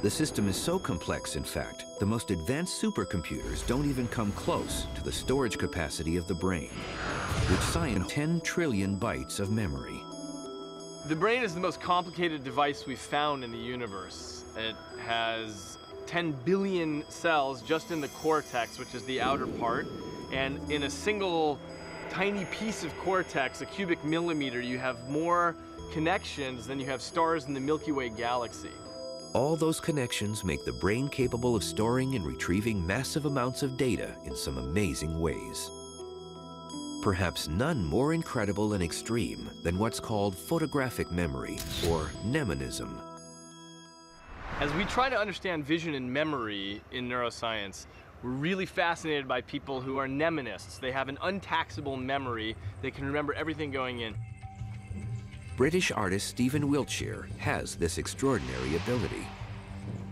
The system is so complex, in fact, the most advanced supercomputers don't even come close to the storage capacity of the brain, which science 10 trillion bytes of memory. The brain is the most complicated device we've found in the universe. It has 10 billion cells just in the cortex, which is the outer part. And in a single tiny piece of cortex, a cubic millimeter, you have more connections than you have stars in the Milky Way galaxy. All those connections make the brain capable of storing and retrieving massive amounts of data in some amazing ways. Perhaps none more incredible and extreme than what's called photographic memory, or mnemonism. As we try to understand vision and memory in neuroscience, we're really fascinated by people who are mnemonists. They have an untaxable memory. They can remember everything going in. British artist Stephen Wiltshire has this extraordinary ability.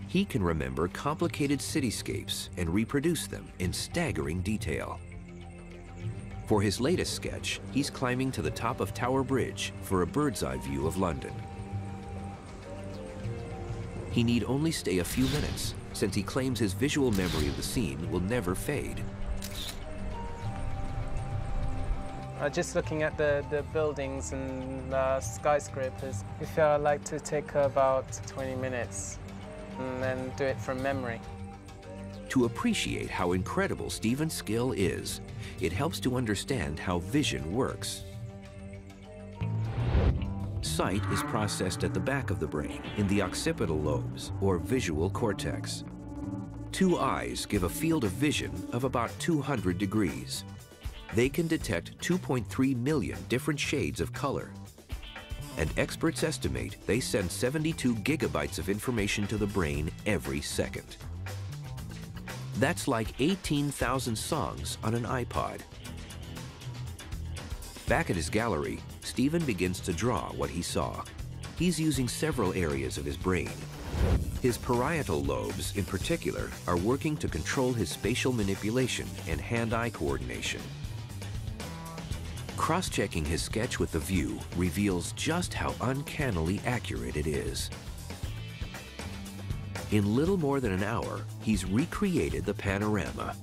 He can remember complicated cityscapes and reproduce them in staggering detail. For his latest sketch, he's climbing to the top of Tower Bridge for a bird's-eye view of London. He need only stay a few minutes, since he claims his visual memory of the scene will never fade. Just looking at the buildings and the skyscrapers, we feel I'd like to take about 20 minutes and then do it from memory. To appreciate how incredible Stephen's skill is, it helps to understand how vision works. Sight is processed at the back of the brain in the occipital lobes, or visual cortex. Two eyes give a field of vision of about 200 degrees. They can detect 2.3 million different shades of color. And experts estimate they send 72 gigabytes of information to the brain every second. That's like 18,000 songs on an iPod. Back at his gallery, Stephen begins to draw what he saw. He's using several areas of his brain. His parietal lobes, in particular, are working to control his spatial manipulation and hand-eye coordination. Cross-checking his sketch with the view reveals just how uncannily accurate it is. In little more than an hour, he's recreated the panorama.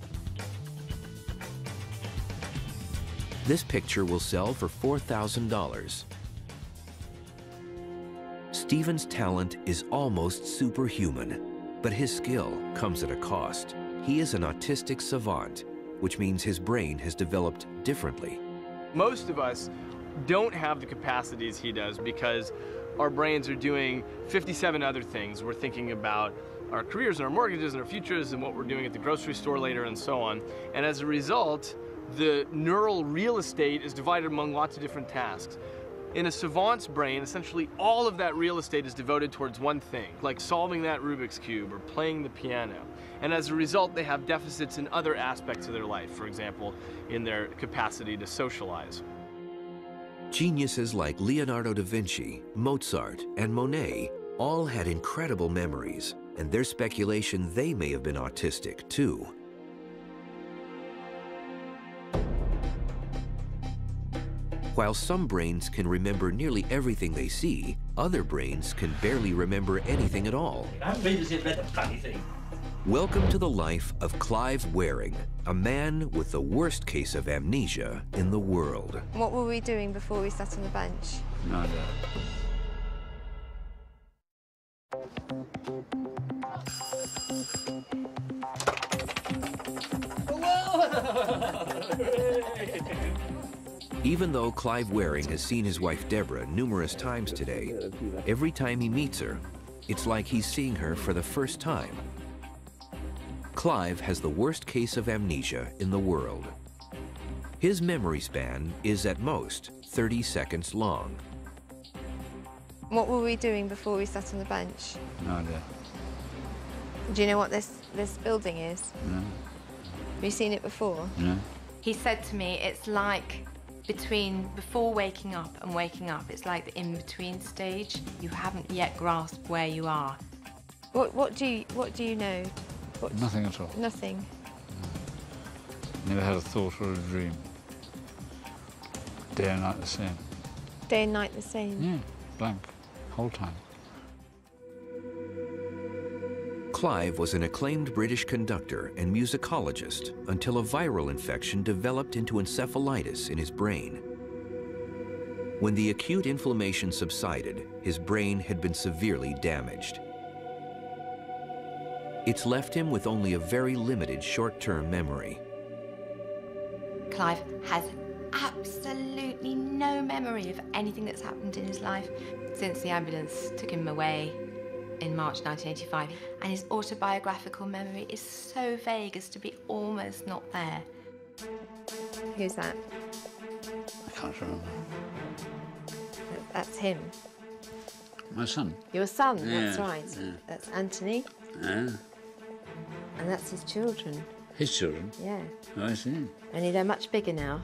This picture will sell for $4,000. Stephen's talent is almost superhuman, but his skill comes at a cost. He is an autistic savant, which means his brain has developed differently. Most of us don't have the capacities he does because our brains are doing 57 other things. We're thinking about our careers and our mortgages and our futures and what we're doing at the grocery store later and so on. And as a result, the neural real estate is divided among lots of different tasks. In a savant's brain, essentially all of that real estate is devoted towards one thing, like solving that Rubik's Cube or playing the piano. And as a result, they have deficits in other aspects of their life, for example, in their capacity to socialize. Geniuses like Leonardo da Vinci, Mozart, and Monet all had incredible memories, and there's speculation they may have been autistic too. While some brains can remember nearly everything they see, other brains can barely remember anything at all. Welcome to the life of Clive Wearing, a man with the worst case of amnesia in the world. What were we doing before we sat on the bench? Nada. Even though Clive Wearing has seen his wife Deborah numerous times today, every time he meets her, it's like he's seeing her for the first time. Clive has the worst case of amnesia in the world. His memory span is at most 30 seconds long. What were we doing before we sat on the bench? Nada. Do you know what this building is? No. Have you seen it before? No. He said to me, it's like before waking up and waking up, it's like the in-between stage. You haven't yet grasped where you are. What do you know? Nothing at all. Nothing. Never had a thought or a dream. Day and night the same. Day and night the same? Yeah, blank, whole time. Clive was an acclaimed British conductor and musicologist until a viral infection developed into encephalitis in his brain. When the acute inflammation subsided, his brain had been severely damaged. It's left him with only a very limited short-term memory. Clive has absolutely no memory of anything that's happened in his life since the ambulance took him away in March 1985, and his autobiographical memory is so vague as to be almost not there. Who's that? I can't remember. That's him. My son. Your son, Yeah, that's right. yeah. That's Anthony, Yeah. and that's his children. His children? Yeah. Oh, I see. Only they're much bigger now.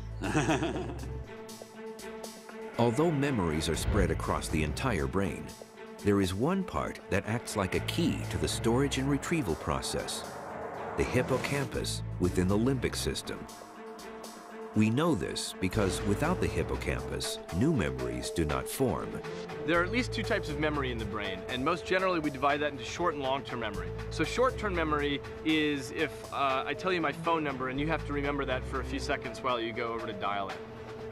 Although memories are spread across the entire brain, there is one part that acts like a key to the storage and retrieval process, the hippocampus within the limbic system. We know this because without the hippocampus, new memories do not form. There are at least two types of memory in the brain, and most generally we divide that into short and long-term memory. So short-term memory is if I tell you my phone number and you have to remember that for a few seconds while you go over to dial it.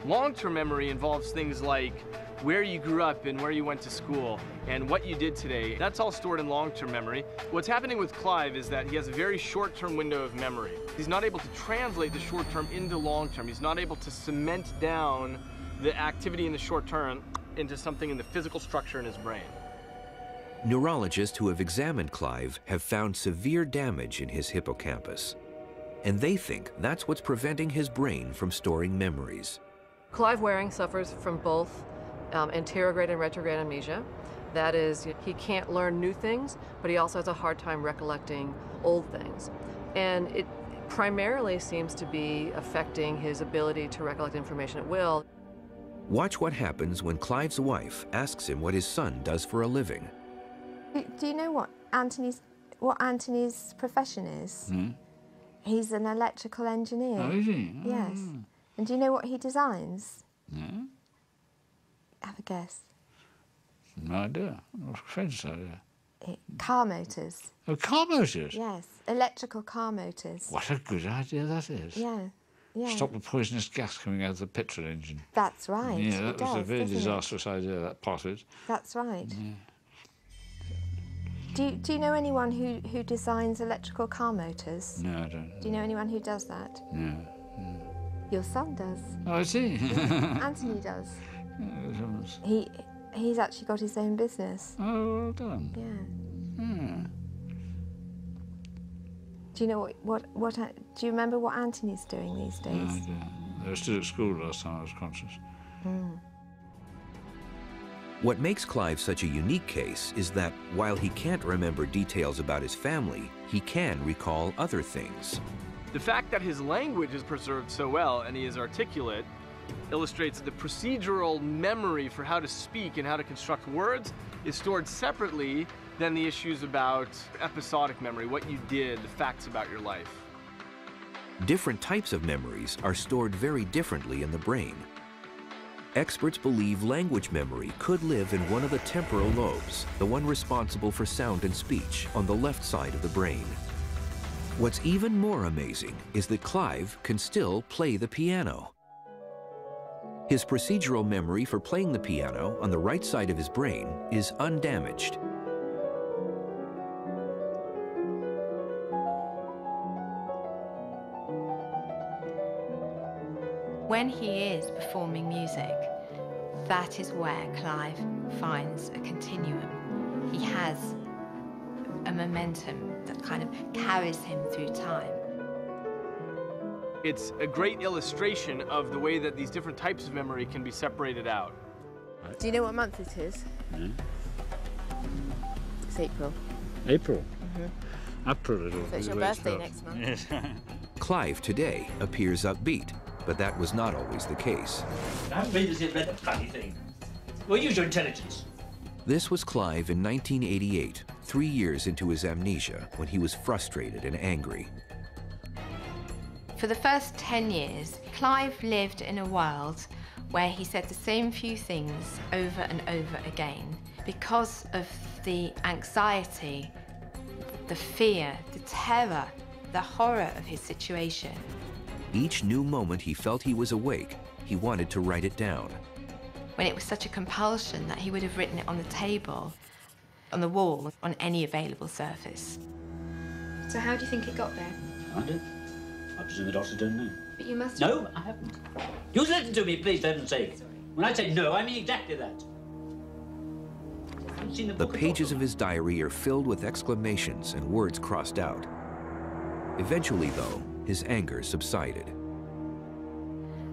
Long-term memory involves things like where you grew up and where you went to school and what you did today. That's all stored in long-term memory. What's happening with Clive is that he has a very short-term window of memory. He's not able to translate the short-term into long-term. He's not able to cement down the activity in the short-term into something in the physical structure in his brain. Neurologists who have examined Clive have found severe damage in his hippocampus, and they think that's what's preventing his brain from storing memories. Clive Waring suffers from both anterograde and retrograde amnesia. That is, he can't learn new things, but he also has a hard time recollecting old things. And it primarily seems to be affecting his ability to recollect information at will. Watch what happens when Clive's wife asks him what his son does for a living. Do you know what Anthony's profession is? Hmm? He's an electrical engineer. Oh, is he? Yes. And do you know what he designs? No? Have a guess. No idea. What's Fred's idea? Car motors. Oh, car motors? Yes, electrical car motors. What a good idea that is. Yeah, yeah. Stop the poisonous gas coming out of the petrol engine. That's right. Yeah, that was a very doesn't it? disastrous idea, that part of it. That's right. Yeah. Do you know anyone who designs electrical car motors? No, I don't. Do you know anyone who does that? No. Your son does. Oh, I see. Anthony does. Yeah, He's actually got his own business. oh, well done. Yeah. Yeah. Do you know what do you remember what Anthony's doing these days? No idea. They were still at school last time I was conscious. Mm. What makes Clive such a unique case is that while he can't remember details about his family, he can recall other things. The fact that his language is preserved so well and he is articulate illustrates the procedural memory for how to speak and how to construct words is stored separately than the issues about episodic memory, what you did, the facts about your life. Different types of memories are stored very differently in the brain. Experts believe language memory could live in one of the temporal lobes, the one responsible for sound and speech, on the left side of the brain. What's even more amazing is that Clive can still play the piano. His procedural memory for playing the piano on the right side of his brain is undamaged. When he is performing music, that is where Clive finds a continuum. He has a momentum that kind of carries him through time. It's a great illustration of the way that these different types of memory can be separated out. Do you know what month it is? No. It's April. April? Mm-hmm. April, it'll So it's your birthday next month. Yes. Clive today appears upbeat, but that was not always the case. I haven't read that bloody thing. Well, use your intelligence. This was Clive in 1988, 3 years into his amnesia when he was frustrated and angry. For the first 10 years, Clive lived in a world where he said the same few things over and over again because of the anxiety, the fear, the terror, the horror of his situation. Each new moment he felt he was awake, he wanted to write it down. When it was such a compulsion that he would have written it on the table, on the wall, on any available surface. So how do you think it got there? I don't. I presume the doctors don't know. But you must... No, I haven't. You listen to me, please, for heaven's sake. When I say no, I mean exactly that. I haven't seen The pages of his diary are filled with exclamations and words crossed out. Eventually, though, his anger subsided.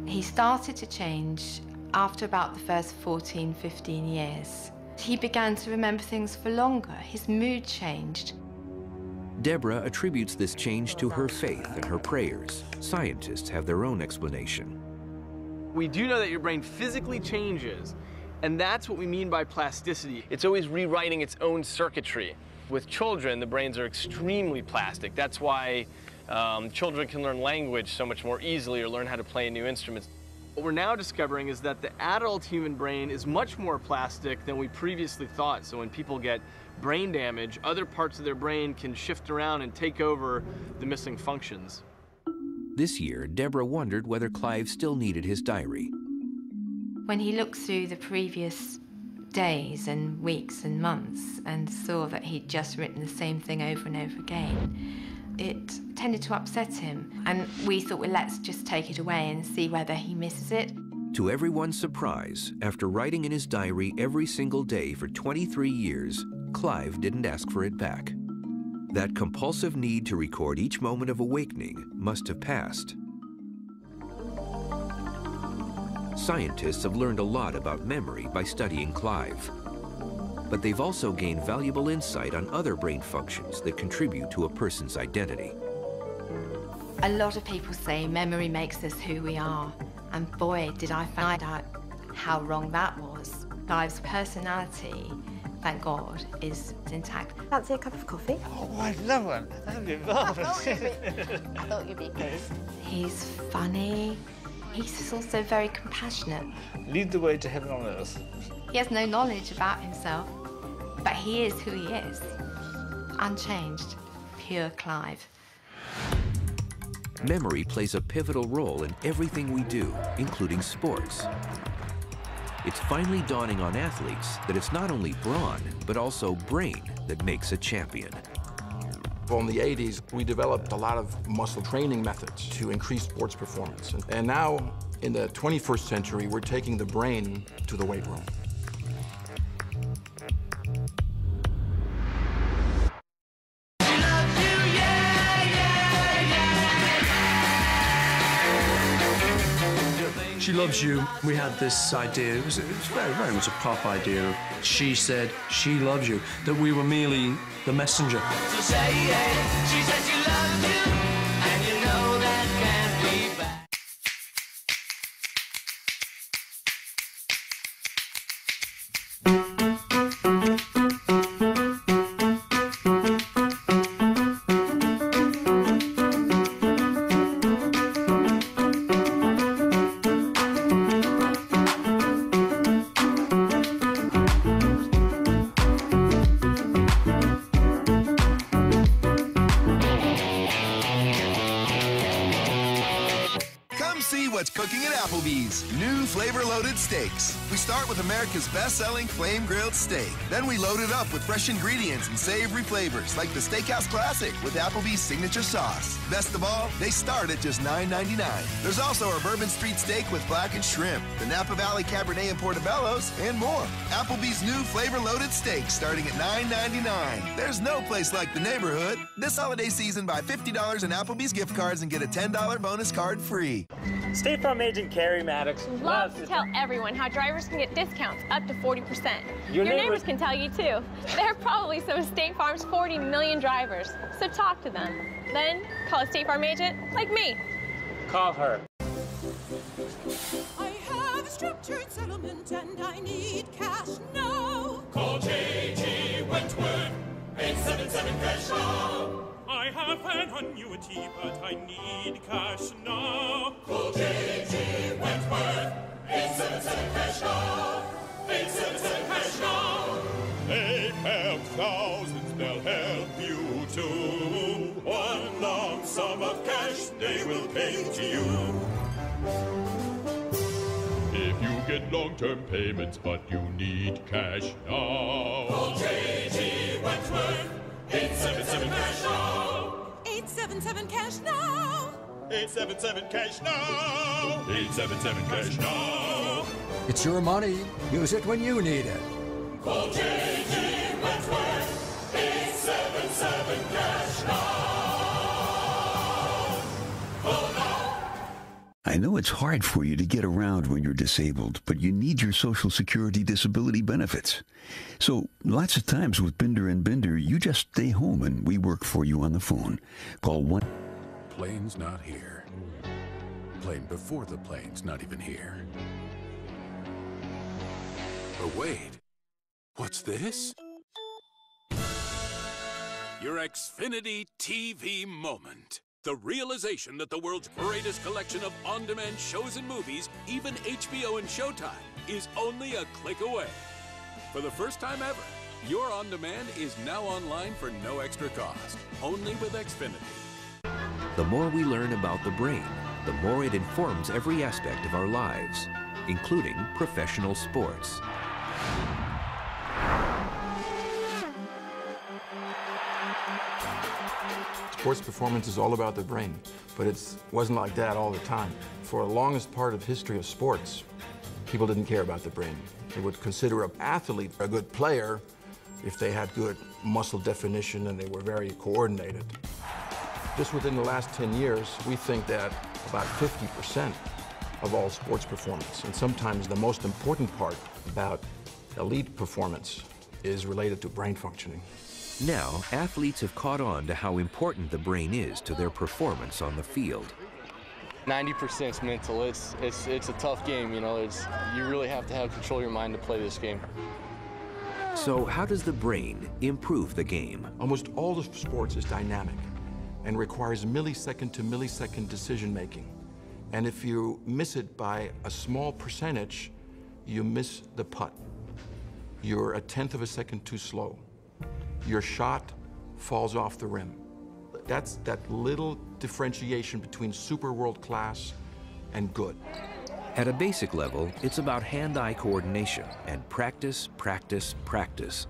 He started to change after about the first 14, 15 years. He began to remember things for longer. His mood changed. Deborah attributes this change to her faith and her prayers. Scientists have their own explanation. We do know that your brain physically changes, and that's what we mean by plasticity. It's always rewriting its own circuitry. With children, the brains are extremely plastic. That's why children can learn language so much more easily or learn how to play new instruments. What we're now discovering is that the adult human brain is much more plastic than we previously thought. So when people get brain damage, other parts of their brain can shift around and take over the missing functions. This year, Deborah wondered whether Clive still needed his diary. When he looked through the previous days and weeks and months and saw that he'd just written the same thing over and over again, it tended to upset him. And we thought, well, let's just take it away and see whether he misses it. To everyone's surprise, after writing in his diary every single day for 23 years, Clive didn't ask for it back. That compulsive need to record each moment of awakening must have passed. Scientists have learned a lot about memory by studying Clive. But they've also gained valuable insight on other brain functions that contribute to a person's identity. A lot of people say memory makes us who we are. And boy, did I find out how wrong that was. Clive's personality, thank God, is intact. Fancy a cup of coffee? Oh, I'd love one. That'd be marvelous. I thought you'd be pleased. He's funny. He's also very compassionate. Lead the way to heaven on earth. He has no knowledge about himself, but he is who he is. Unchanged, pure Clive. Memory plays a pivotal role in everything we do, including sports. It's finally dawning on athletes that it's not only brawn, but also brain that makes a champion. Well, in the 80s, we developed a lot of muscle training methods to increase sports performance. And now, in the 21st century, we're taking the brain to the weight room. She Loves You. We had this idea, it was very, very much a pop idea. She said she loves you, that we were merely the messenger. So say it, she said she loves you, and you know that can't be bad. Cooking at Applebee's. New flavor-loaded steaks. We start with America's best-selling flame-grilled steak. Then we load it up with fresh ingredients and savory flavors like the Steakhouse Classic with Applebee's signature sauce. Best of all, they start at just $9.99. There's also our Bourbon Street steak with blackened shrimp, the Napa Valley Cabernet and Portobellos, and more. Applebee's new flavor-loaded steaks starting at $9.99. There's no place like the neighborhood. This holiday season, buy $50 in Applebee's gift cards and get a $10 bonus card free. State Farm agent Carrie Maddox loves to tell everyone how drivers can get discounts up to 40%. Your neighbors can tell you too. They're probably some of State Farm's 40 million drivers, so talk to them. Then call a State Farm agent like me. Call her. I have a structured settlement and I need cash now. Call J.G. Wentworth, 877 cash now. I have an annuity, but I need cash now. Call J.G. Wentworth. 877 cash now. 877 cash now. They help thousands, they'll help you too. One lump sum of cash they will pay to you. If you get long-term payments, but you need cash now. Call J.G. Wentworth. 877 cash now. 877 cash now. 877 cash now. 877 cash now. It's your money. Use it when you need it. Call J.G. Wentworth. 877 cash now. Call now. I know it's hard for you to get around when you're disabled, but you need your Social Security disability benefits. So lots of times with Binder and Binder, you just stay home and we work for you on the phone. Call 1. Plane's not here. Plane before the plane's not even here. But wait, what's this? Your Xfinity TV moment. The realization that the world's greatest collection of on-demand shows and movies, even HBO and Showtime, is only a click away. For the first time ever, your on-demand is now online for no extra cost, only with Xfinity. The more we learn about the brain, the more it informs every aspect of our lives, including professional sports. Sports performance is all about the brain, but it wasn't like that all the time. For the longest part of history of sports, people didn't care about the brain. They would consider an athlete a good player if they had good muscle definition and they were very coordinated. Just within the last 10 years, we think that about 50% of all sports performance, and sometimes the most important part about elite performance, is related to brain functioning. Now, athletes have caught on to how important the brain is to their performance on the field. 90% is mental. It's a tough game, you know. You really have to have control of your mind to play this game. So how does the brain improve the game? Almost all of sports is dynamic and requires millisecond to millisecond decision making. And if you miss it by a small percentage, you miss the putt. You're a tenth of a second too slow. Your shot falls off the rim. That's that little differentiation between super world class and good. At a basic level, it's about hand-eye coordination and practice, practice, practice.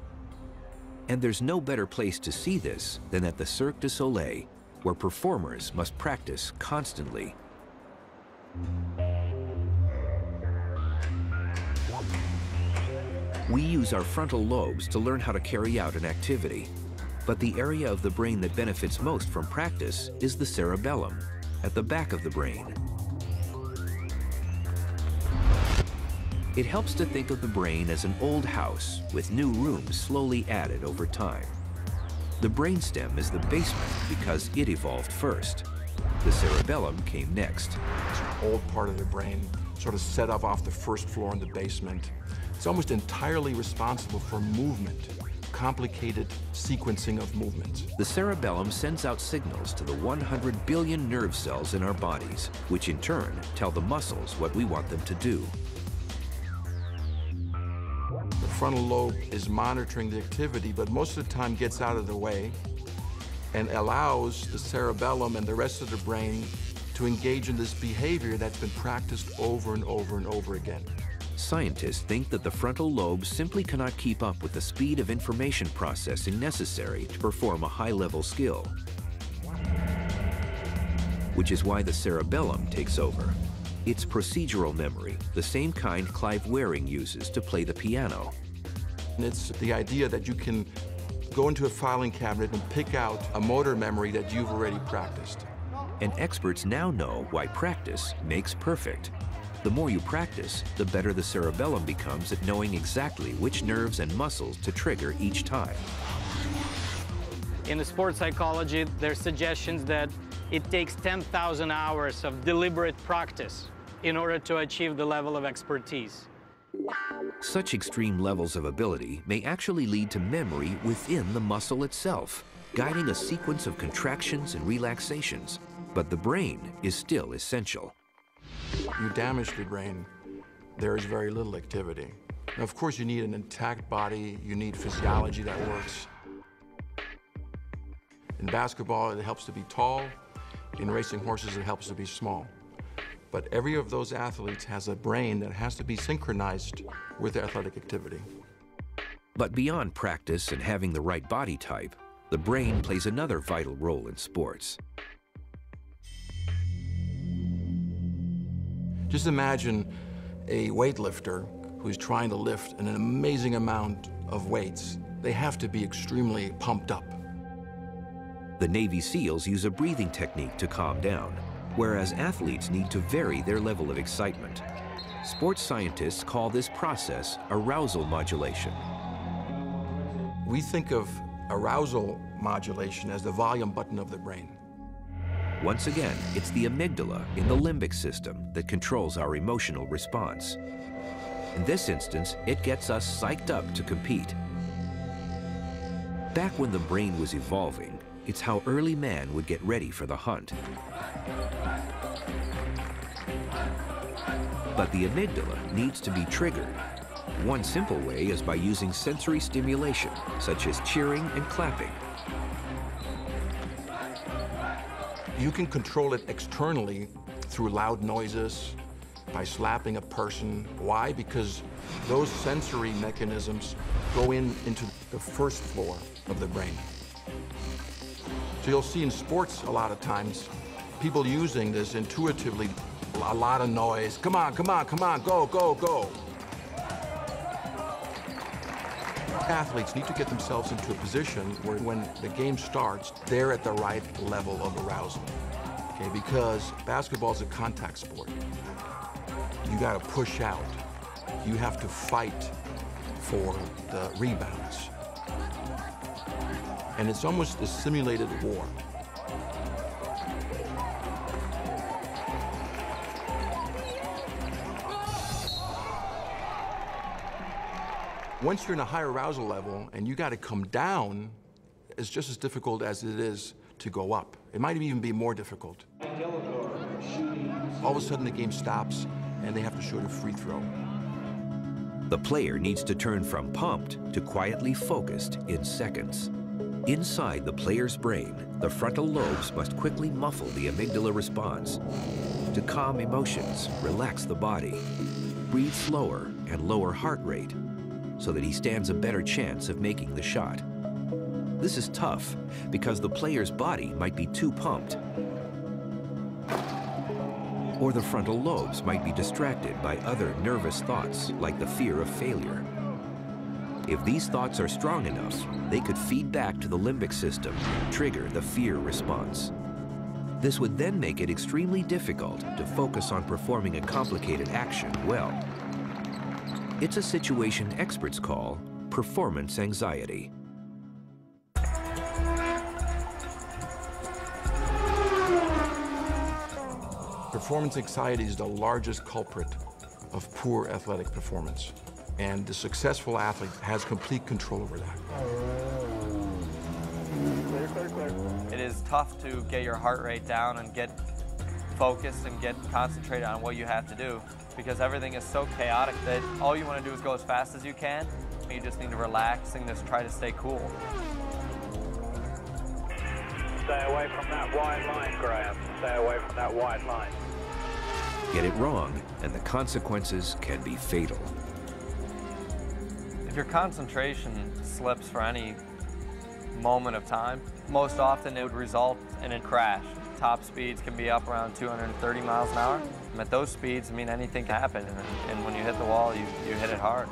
And there's no better place to see this than at the Cirque du Soleil, where performers must practice constantly. We use our frontal lobes to learn how to carry out an activity. But the area of the brain that benefits most from practice is the cerebellum, at the back of the brain. It helps to think of the brain as an old house with new rooms slowly added over time. The brainstem is the basement because it evolved first. The cerebellum came next. It's an old part of the brain, sort of set up off the first floor in the basement. It's almost entirely responsible for movement, complicated sequencing of movements. The cerebellum sends out signals to the 100 billion nerve cells in our bodies, which in turn tell the muscles what we want them to do. The frontal lobe is monitoring the activity, but most of the time gets out of the way and allows the cerebellum and the rest of the brain to engage in this behavior that's been practiced over and over and over again. Scientists think that the frontal lobe simply cannot keep up with the speed of information processing necessary to perform a high-level skill, which is why the cerebellum takes over. It's procedural memory, the same kind Clive Wearing uses to play the piano. And it's the idea that you can go into a filing cabinet and pick out a motor memory that you've already practiced. And experts now know why practice makes perfect. The more you practice, the better the cerebellum becomes at knowing exactly which nerves and muscles to trigger each time. In the sports psychology, there's suggestions that it takes 10,000 hours of deliberate practice in order to achieve the level of expertise. Such extreme levels of ability may actually lead to memory within the muscle itself, guiding a sequence of contractions and relaxations. But the brain is still essential. You damage the brain, there is very little activity. Now, of course, you need an intact body, you need physiology that works. In basketball, it helps to be tall. In racing horses, it helps to be small. But every of those athletes has a brain that has to be synchronized with athletic activity. But beyond practice and having the right body type, the brain plays another vital role in sports. Just imagine a weightlifter who's trying to lift an amazing amount of weights. They have to be extremely pumped up. The Navy SEALs use a breathing technique to calm down, whereas athletes need to vary their level of excitement. Sports scientists call this process arousal modulation. We think of arousal modulation as the volume button of the brain. Once again, it's the amygdala in the limbic system that controls our emotional response. In this instance, it gets us psyched up to compete. Back when the brain was evolving, it's how early man would get ready for the hunt. But the amygdala needs to be triggered. One simple way is by using sensory stimulation, such as cheering and clapping. You can control it externally through loud noises, by slapping a person. Why? Because those sensory mechanisms go into the first floor of the brain. So you'll see in sports a lot of times people using this intuitively, a lot of noise. Come on, come on, come on, go, go, go. Athletes need to get themselves into a position where when the game starts, they're at the right level of arousal. Okay, because basketball is a contact sport. You got to push out. You have to fight for the rebounds. And it's almost a simulated war. Once you're in a higher arousal level and you got to come down, it's just as difficult as it is to go up. It might even be more difficult. All of a sudden the game stops and they have to shoot a free throw. The player needs to turn from pumped to quietly focused in seconds. Inside the player's brain, the frontal lobes must quickly muffle the amygdala response to calm emotions, relax the body, breathe slower and lower heart rate so that he stands a better chance of making the shot. This is tough because the player's body might be too pumped, or the frontal lobes might be distracted by other nervous thoughts like the fear of failure. If these thoughts are strong enough, they could feed back to the limbic system, trigger the fear response. This would then make it extremely difficult to focus on performing a complicated action well. It's a situation experts call performance anxiety. Performance anxiety is the largest culprit of poor athletic performance. And the successful athlete has complete control over that. It is tough to get your heart rate down and get focused and get concentrated on what you have to do because everything is so chaotic that all you want to do is go as fast as you can. You just need to relax and just try to stay cool. Stay away from that wide line, Graham. Stay away from that wide line. Get it wrong, and the consequences can be fatal. If your concentration slips for any moment of time, most often it would result in a crash. Top speeds can be up around 230 miles an hour. And at those speeds, I mean, anything can happen. And when you hit the wall, you hit it hard.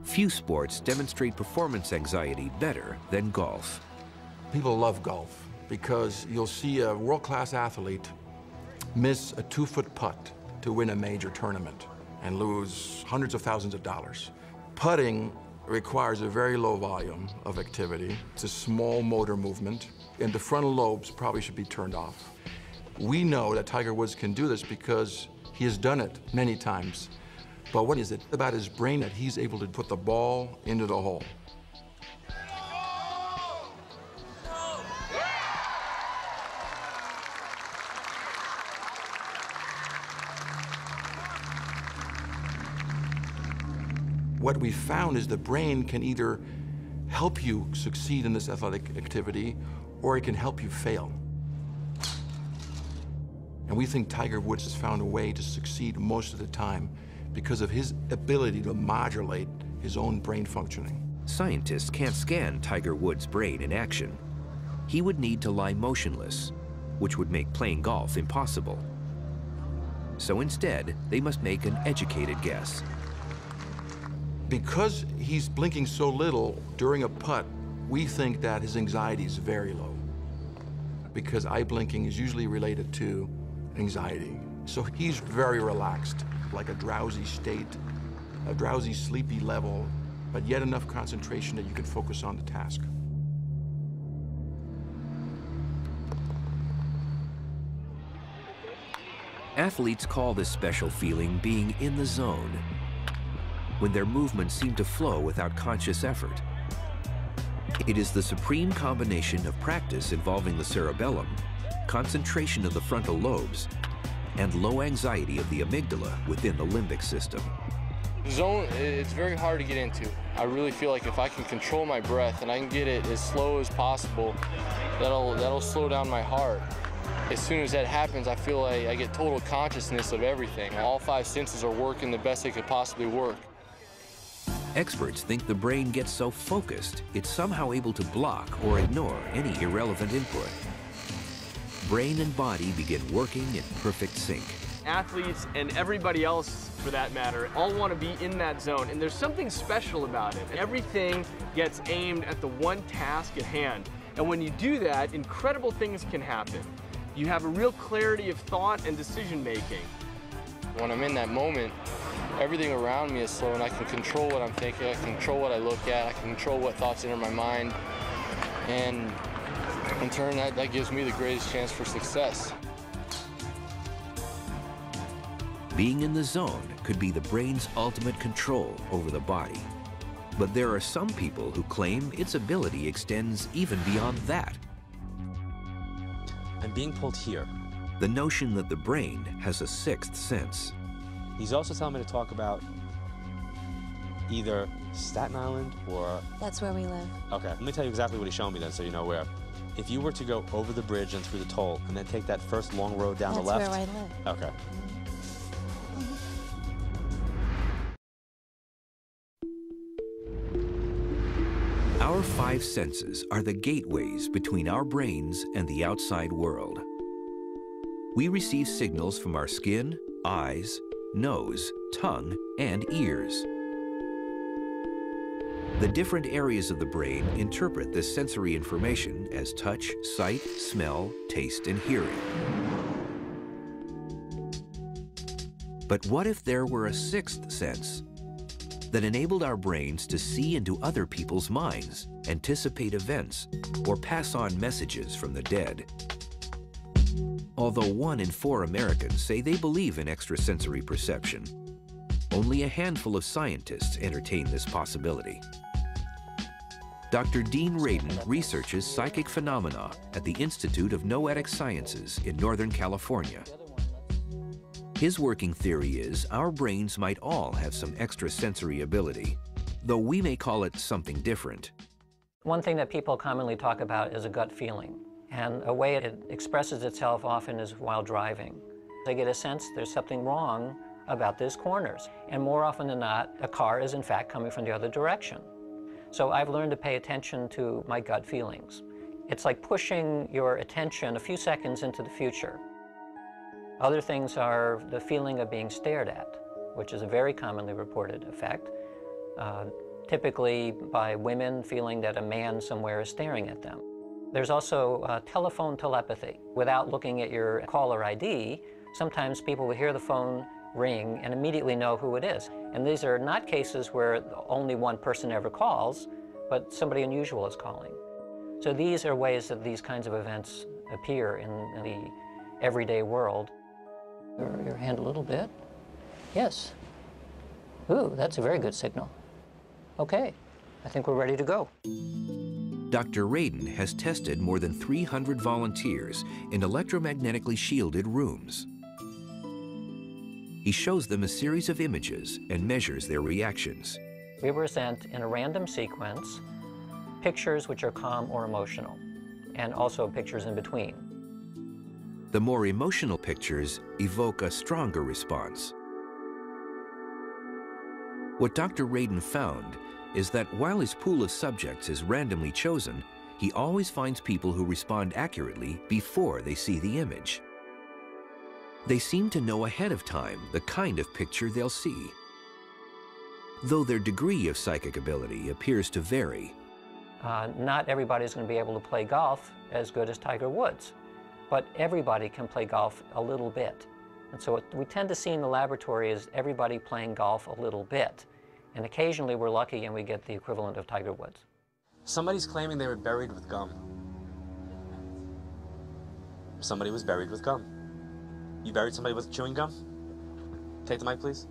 Few sports demonstrate performance anxiety better than golf. People love golf because you'll see a world-class athlete miss a 2-foot putt to win a major tournament and lose hundreds of thousands of dollars. Putting requires a very low volume of activity. It's a small motor movement, and the frontal lobes probably should be turned off. We know that Tiger Woods can do this because He has done it many times. But what is it about his brain that he's able to put the ball into the hole? What we found is the brain can either help you succeed in this athletic activity, or it can help you fail. And we think Tiger Woods has found a way to succeed most of the time because of his ability to modulate his own brain functioning. Scientists can't scan Tiger Woods' brain in action. He would need to lie motionless, which would make playing golf impossible. So instead, they must make an educated guess. Because he's blinking so little during a putt, we think that his anxiety is very low. Because eye blinking is usually related to anxiety. So he's very relaxed, like a drowsy state, a drowsy, sleepy level, but yet enough concentration that you can focus on the task. Athletes call this special feeling being in the zone, when their movements seem to flow without conscious effort. It is the supreme combination of practice involving the cerebellum, concentration of the frontal lobes, and low anxiety of the amygdala within the limbic system. The zone, it's very hard to get into. I really feel like if I can control my breath and I can get it as slow as possible, that'll slow down my heart. As soon as that happens, I feel like I get total consciousness of everything. All 5 senses are working the best they could possibly work. Experts think the brain gets so focused, it's somehow able to block or ignore any irrelevant input. Brain and body begin working in perfect sync. Athletes and everybody else, for that matter, all want to be in that zone, and there's something special about it. Everything gets aimed at the one task at hand, and when you do that, incredible things can happen. You have a real clarity of thought and decision making. When I'm in that moment, everything around me is slow, and I can control what I'm thinking, I can control what I look at, I can control what thoughts enter my mind, and in turn, that gives me the greatest chance for success. Being in the zone could be the brain's ultimate control over the body. But there are some people who claim its ability extends even beyond that. I'm being pulled here. The notion that the brain has a sixth sense. He's also telling me to talk about either Staten Island or... That's where we live. Okay, let me tell you exactly what he's showing me then so you know where. If you were to go over the bridge and through the toll and then take that first long road down the left... That's where I live. Okay. Our 5 senses are the gateways between our brains and the outside world. We receive signals from our skin, eyes, nose, tongue, and ears. The different areas of the brain interpret this sensory information as touch, sight, smell, taste, and hearing. But what if there were a 6th sense that enabled our brains to see into other people's minds, anticipate events, or pass on messages from the dead? Although 1 in 4 Americans say they believe in extrasensory perception, only a handful of scientists entertain this possibility. Dr. Dean Radin researches psychic phenomena at the Institute of Noetic Sciences in Northern California. His working theory is our brains might all have some extrasensory ability, though we may call it something different. One thing that people commonly talk about is a gut feeling, and a way it expresses itself often is while driving. They get a sense there's something wrong about these corners, and more often than not, a car is in fact coming from the other direction. So I've learned to pay attention to my gut feelings. It's like pushing your attention a few seconds into the future. Other things are the feeling of being stared at, which is a very commonly reported effect, typically by women feeling that a man somewhere is staring at them. There's also telephone telepathy. Without looking at your caller ID, sometimes people will hear the phone ring and immediately know who it is. And these are not cases where only one person ever calls, but somebody unusual is calling. So these are ways that these kinds of events appear in the everyday world. Your hand a little bit. Yes. Ooh, that's a very good signal. Okay, I think we're ready to go. Dr. Radin has tested more than 300 volunteers in electromagnetically shielded rooms. He shows them a series of images and measures their reactions. We present in a random sequence pictures which are calm or emotional, and also pictures in between. The more emotional pictures evoke a stronger response. What Dr. Radin found is that while his pool of subjects is randomly chosen, he always finds people who respond accurately before they see the image. They seem to know ahead of time the kind of picture they'll see. Though their degree of psychic ability appears to vary. Not everybody's going to be able to play golf as good as Tiger Woods, but everybody can play golf a little bit. And so what we tend to see in the laboratory is everybody playing golf a little bit. And occasionally we're lucky and we get the equivalent of Tiger Woods. Somebody's claiming they were buried with gum. Somebody was buried with gum. You buried somebody with chewing gum? Take the mic, please.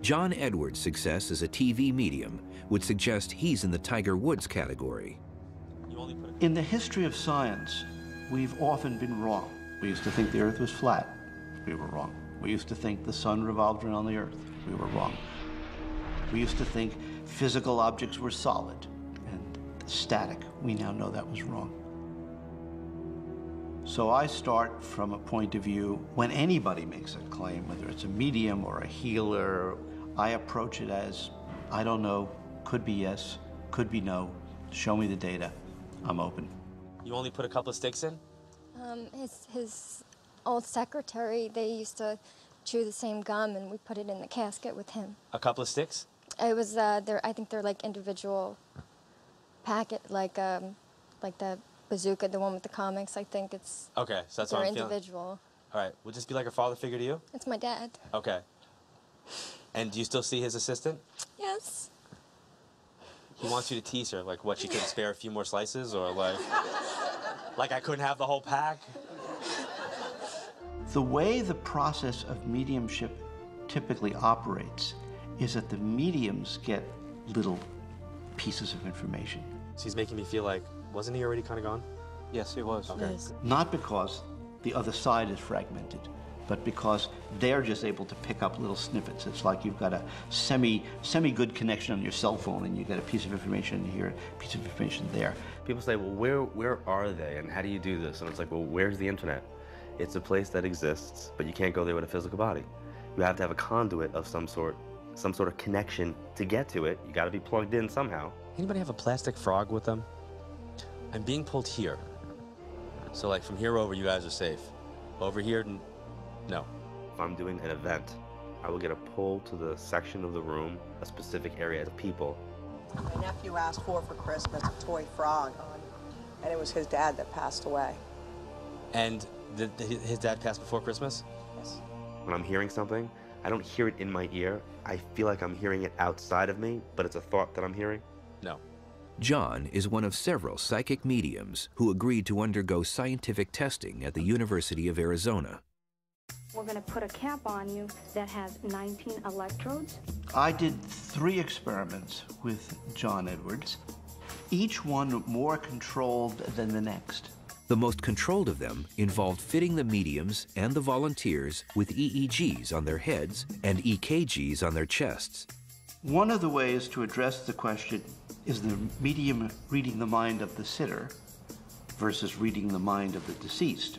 John Edwards' success as a TV medium would suggest he's in the Tiger Woods category. In the history of science, we've often been wrong. We used to think the Earth was flat. We were wrong. We used to think the sun revolved around the Earth. We were wrong. We used to think physical objects were solid and static. We now know that was wrong. So I start from a point of view, when anybody makes a claim, whether it's a medium or a healer, I approach it as, I don't know, could be yes, could be no, show me the data, I'm open. You only put a couple of sticks in? His old secretary, they used to chew the same gum, and we put it in the casket with him. A couple of sticks? It was, I think they're like individual packet, like the Bazooka, the one with the comics. I think it's. Okay, so that's what I'm feeling. Individual. All right, would this be like a father figure to you? It's my dad. Okay. And do you still see his assistant? Yes. He wants you to tease her, like what, she couldn't spare a few more slices, or like I couldn't have the whole pack? The way the process of mediumship typically operates is that the mediums get little pieces of information. So he's making me feel like, wasn't he already kind of gone? Yes, he was. Okay. Yes. Not because the other side is fragmented, but because they're just able to pick up little snippets. It's like you've got a semi-good connection on your cell phone, and you get a piece of information here, a piece of information there. People say, well, where are they, and how do you do this? And it's like, well, where's the internet? It's a place that exists, but you can't go there with a physical body. You have to have a conduit of some sort of connection to get to it. You got to be plugged in somehow. Anybody have a plastic frog with them? I'm being pulled here. So like from here over, you guys are safe. Over here, no. If I'm doing an event, I will get a pull to the section of the room, a specific area of people. My nephew asked for Christmas a toy frog, and it was his dad that passed away. And his dad passed before Christmas? Yes. When I'm hearing something, I don't hear it in my ear. I feel like I'm hearing it outside of me, but it's a thought that I'm hearing. No. John is one of several psychic mediums who agreed to undergo scientific testing at the University of Arizona. We're going to put a cap on you that has 19 electrodes. I did 3 experiments with John Edwards, each one more controlled than the next. The most controlled of them involved fitting the mediums and the volunteers with EEGs on their heads and EKGs on their chests. One of the ways to address the question, is the medium reading the mind of the sitter versus reading the mind of the deceased,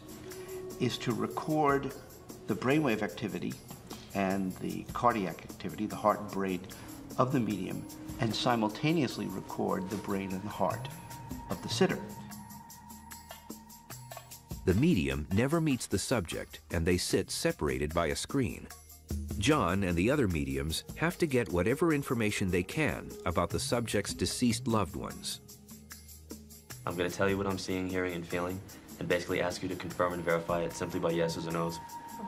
is to record the brainwave activity and the cardiac activity, the heart and brain of the medium, and simultaneously record the brain and the heart of the sitter. The medium never meets the subject, and they sit separated by a screen. John and the other mediums have to get whatever information they can about the subject's deceased loved ones. I'm going to tell you what I'm seeing, hearing, and feeling, and basically ask you to confirm and verify it simply by yeses or nos.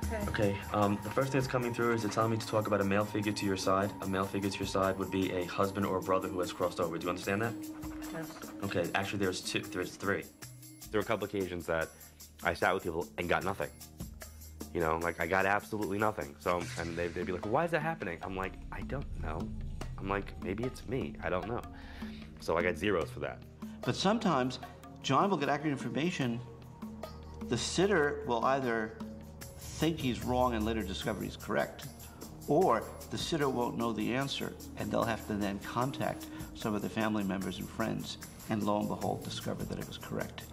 Okay. Okay, the first thing that's coming through is it's telling me to talk about a male figure to your side. A male figure to your side would be a husband or a brother who has crossed over. Do you understand that? Yes. Okay, actually there's 2, there's 3. There were a couple occasions that I sat with people and got nothing. You know, like I got absolutely nothing. So, and they'd be like, why is that happening? I'm like, I don't know. I'm like, maybe it's me, I don't know. So I got zeros for that. But sometimes John will get accurate information. The sitter will either think he's wrong and later discover he's correct, or the sitter won't know the answer and they'll have to then contact some of the family members and friends and lo and behold discover that it was correct.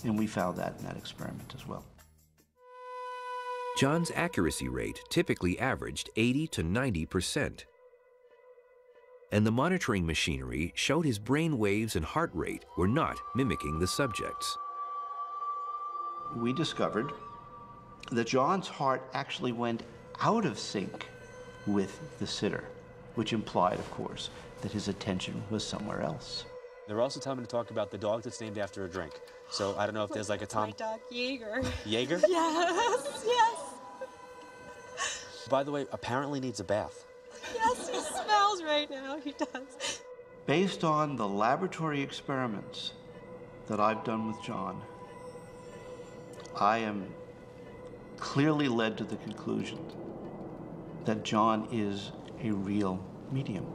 And we found that in that experiment as well. John's accuracy rate typically averaged 80 to 90%. And the monitoring machinery showed his brain waves and heart rate were not mimicking the subject's. We discovered that John's heart actually went out of sync with the sitter, which implied, of course, that his attention was somewhere else. They were also telling me to talk about the dog that's named after a drink. So I don't know if there's like a Tom... My dog, Jaeger. Jaeger? Yes, yes. By the way, apparently needs a bath. Yes, he smells right now, he does. Based on the laboratory experiments that I've done with John, I am clearly led to the conclusion that John is a real medium.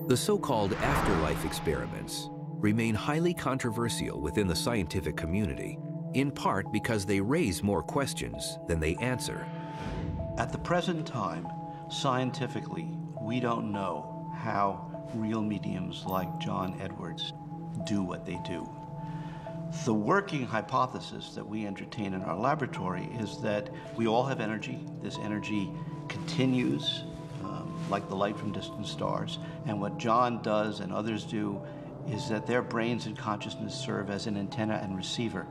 The so-called afterlife experiments remain highly controversial within the scientific community, in part because they raise more questions than they answer. At the present time, scientifically, we don't know how real mediums like John Edwards do what they do. The working hypothesis that we entertain in our laboratory is that we all have energy. This energy continues like the light from distant stars. And what John does and others do is that their brains and consciousness serve as an antenna and receiver.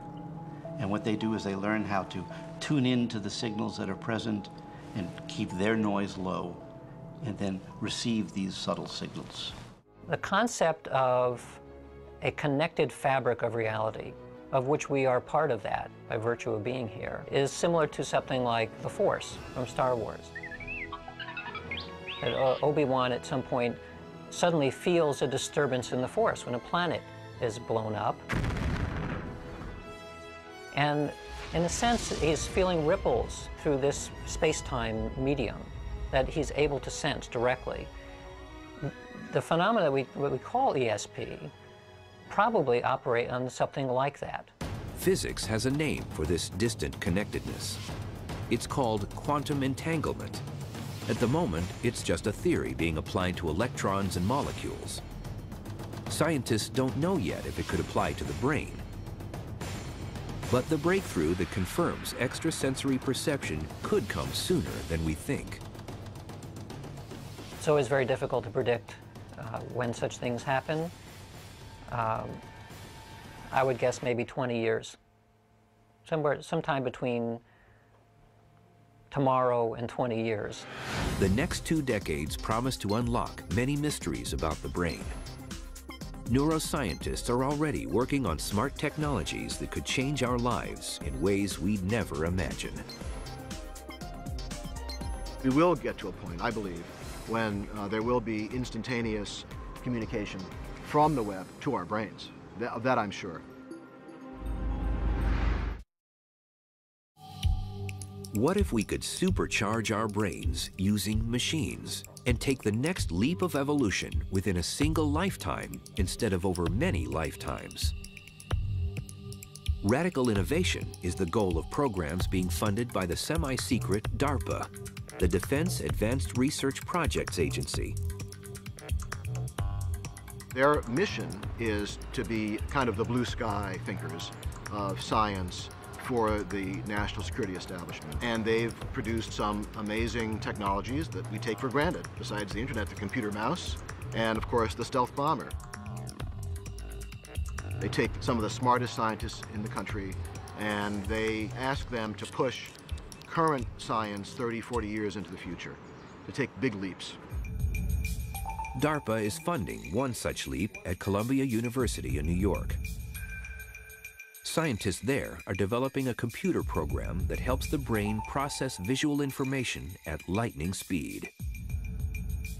And what they do is they learn how to tune in to the signals that are present and keep their noise low, and then receive these subtle signals. The concept of a connected fabric of reality, of which we are part of that by virtue of being here, is similar to something like the Force from Star Wars. Obi-Wan at some point suddenly feels a disturbance in the Force when a planet is blown up. And in a sense, he's feeling ripples through this space-time medium that he's able to sense directly. The phenomena what we call ESP probably operate on something like that. Physics has a name for this distant connectedness. It's called quantum entanglement. At the moment, it's just a theory being applied to electrons and molecules. Scientists don't know yet if it could apply to the brain. But the breakthrough that confirms extrasensory perception could come sooner than we think. It's always very difficult to predict when such things happen. I would guess maybe 20 years. Sometime between tomorrow and 20 years. The next 2 decades promise to unlock many mysteries about the brain. Neuroscientists are already working on smart technologies that could change our lives in ways we'd never imagine. We will get to a point, I believe, when there will be instantaneous communication from the web to our brains. That I'm sure. What if we could supercharge our brains using machines and take the next leap of evolution within a single lifetime instead of over many lifetimes? Radical innovation is the goal of programs being funded by the semi-secret DARPA, the Defense Advanced Research Projects Agency. Their mission is to be kind of the blue sky thinkers of science for the national security establishment. And they've produced some amazing technologies that we take for granted, besides the internet, the computer mouse, and of course the stealth bomber. They take some of the smartest scientists in the country and they ask them to push current science 30, 40 years into the future, to take big leaps. DARPA is funding one such leap at Columbia University in New York. Scientists there are developing a computer program that helps the brain process visual information at lightning speed.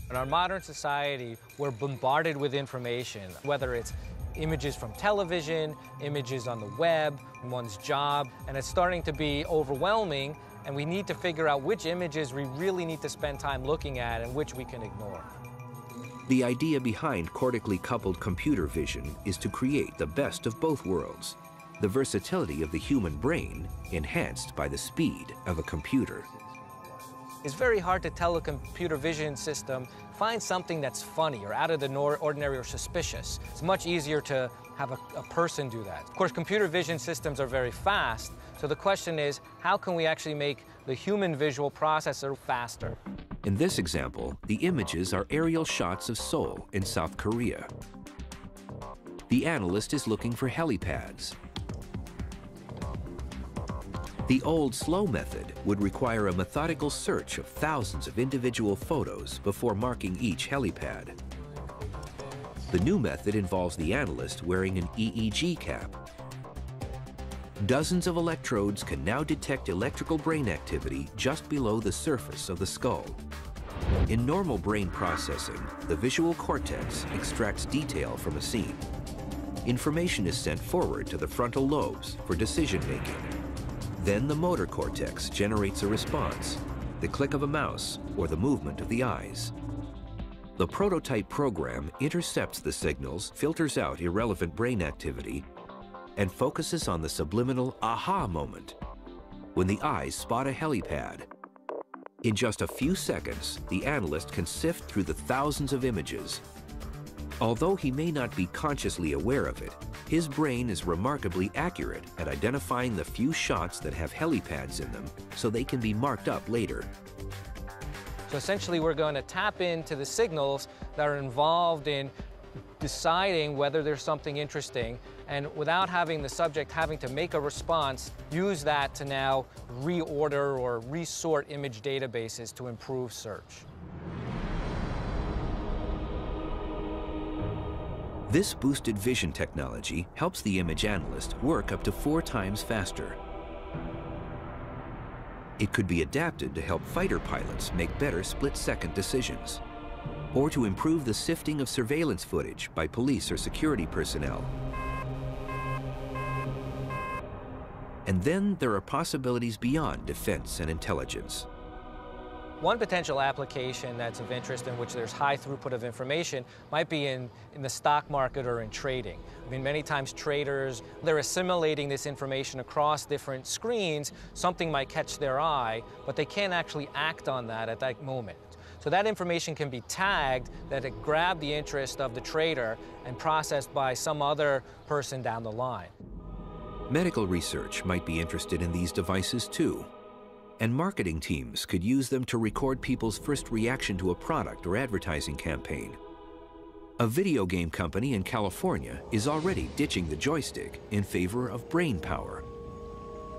In our modern society, we're bombarded with information, whether it's images from television, images on the web, one's job, and it's starting to be overwhelming, and we need to figure out which images we really need to spend time looking at and which we can ignore. The idea behind cortically coupled computer vision is to create the best of both worlds, the versatility of the human brain enhanced by the speed of a computer. It's very hard to tell a computer vision system, find something that's funny or out of the ordinary or suspicious. It's much easier to have a person do that. Of course, computer vision systems are very fast, so the question is, how can we actually make the human visual processor faster? In this example, the images are aerial shots of Seoul in South Korea. The analyst is looking for helipads. The old slow method would require a methodical search of thousands of individual photos before marking each helipad. The new method involves the analyst wearing an EEG cap. Dozens of electrodes can now detect electrical brain activity just below the surface of the skull. In normal brain processing, the visual cortex extracts detail from a scene. Information is sent forward to the frontal lobes for decision-making. Then the motor cortex generates a response, the click of a mouse or the movement of the eyes. The prototype program intercepts the signals, filters out irrelevant brain activity, and focuses on the subliminal aha moment, when the eyes spot a helipad. In just a few seconds, the analyst can sift through the thousands of images. Although he may not be consciously aware of it, his brain is remarkably accurate at identifying the few shots that have helipads in them so they can be marked up later. So essentially, we're going to tap into the signals that are involved in deciding whether there's something interesting, and without having the subject having to make a response, use that to now reorder or resort image databases to improve search. This boosted vision technology helps the image analyst work up to 4 times faster. It could be adapted to help fighter pilots make better split-second decisions, or to improve the sifting of surveillance footage by police or security personnel. And then there are possibilities beyond defense and intelligence. One potential application that's of interest in which there's high throughput of information might be in the stock market or in trading. I mean, many times traders, they're assimilating this information across different screens. Something might catch their eye, but they can't actually act on that at that moment. So that information can be tagged, that it grabbed the interest of the trader and processed by some other person down the line. Medical research might be interested in these devices too. And marketing teams could use them to record people's first reaction to a product or advertising campaign. A video game company in California is already ditching the joystick in favor of brain power.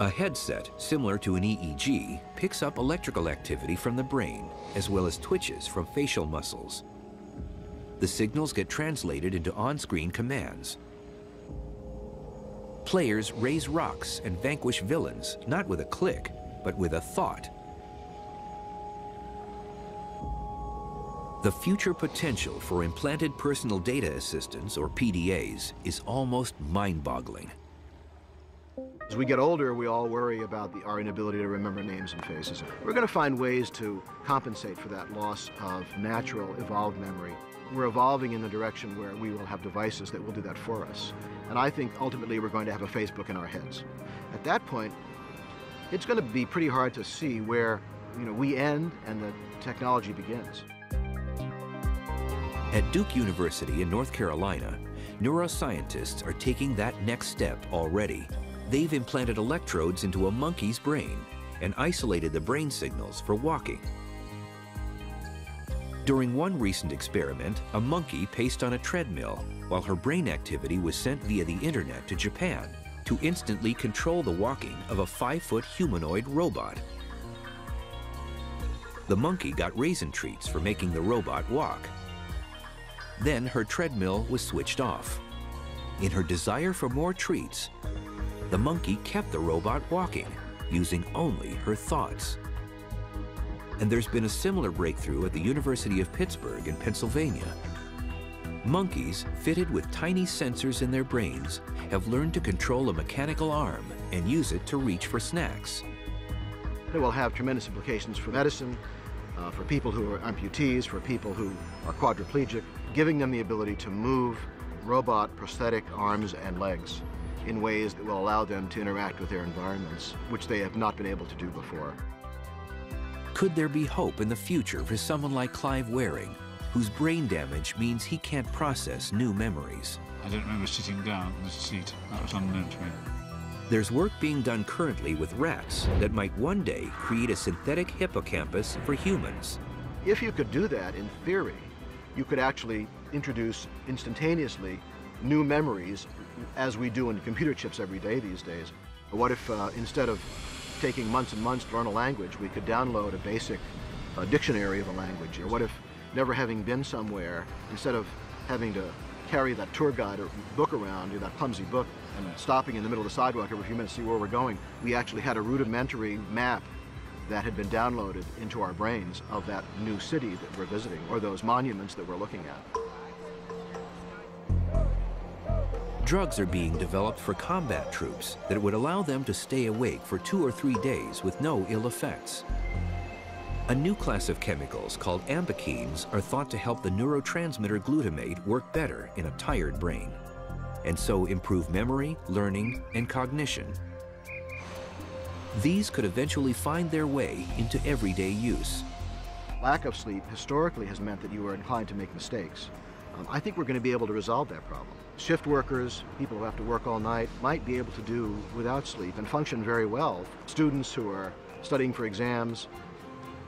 A headset similar to an EEG picks up electrical activity from the brain, as well as twitches from facial muscles. The signals get translated into on-screen commands. Players raise rocks and vanquish villains, not with a click, but with a thought. The future potential for implanted personal data assistants, or PDAs, is almost mind-boggling. As we get older, we all worry about our inability to remember names and faces. We're going to find ways to compensate for that loss of natural, evolved memory. We're evolving in the direction where we will have devices that will do that for us. And I think ultimately we're going to have a Facebook in our heads. At that point, it's going to be pretty hard to see where, we end and the technology begins. At Duke University in North Carolina, neuroscientists are taking that next step already. They've implanted electrodes into a monkey's brain and isolated the brain signals for walking. During one recent experiment, a monkey paced on a treadmill while her brain activity was sent via the internet to Japan to instantly control the walking of a 5-foot humanoid robot. The monkey got raisin treats for making the robot walk. Then her treadmill was switched off. In her desire for more treats, the monkey kept the robot walking, using only her thoughts. And there's been a similar breakthrough at the University of Pittsburgh in Pennsylvania. Monkeys, fitted with tiny sensors in their brains, have learned to control a mechanical arm and use it to reach for snacks. It will have tremendous implications for medicine, for people who are amputees, for people who are quadriplegic, giving them the ability to move robot prosthetic arms and legs in ways that will allow them to interact with their environments, which they have not been able to do before. Could there be hope in the future for someone like Clive Waring, whose brain damage means he can't process new memories? I don't remember sitting down on the seat. That was unknown to me. There's work being done currently with rats that might one day create a synthetic hippocampus for humans. If you could do that, in theory, you could actually introduce instantaneously new memories as we do in computer chips every day these days. What if instead of taking months and months to learn a language, we could download a basic dictionary of a language? Or what if, never having been somewhere, instead of having to carry that tour guide or book around, that clumsy book, and stopping in the middle of the sidewalk every few minutes to see where we're going, we actually had a rudimentary map that had been downloaded into our brains of that new city that we're visiting, or those monuments that we're looking at. Drugs are being developed for combat troops that would allow them to stay awake for 2 or 3 days with no ill effects. A new class of chemicals called ampakines are thought to help the neurotransmitter glutamate work better in a tired brain, and so improve memory, learning, and cognition. These could eventually find their way into everyday use. Lack of sleep historically has meant that you are inclined to make mistakes. I think we're going to be able to resolve that problem. Shift workers, people who have to work all night, might be able to do without sleep and function very well. Students who are studying for exams,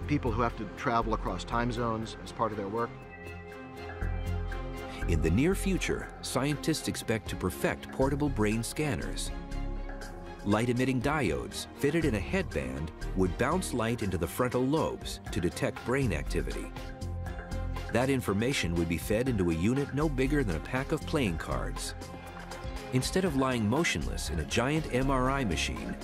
people who have to travel across time zones as part of their work. In the near future, scientists expect to perfect portable brain scanners. Light-emitting diodes fitted in a headband would bounce light into the frontal lobes to detect brain activity. That information would be fed into a unit no bigger than a pack of playing cards. Instead of lying motionless in a giant MRI machine,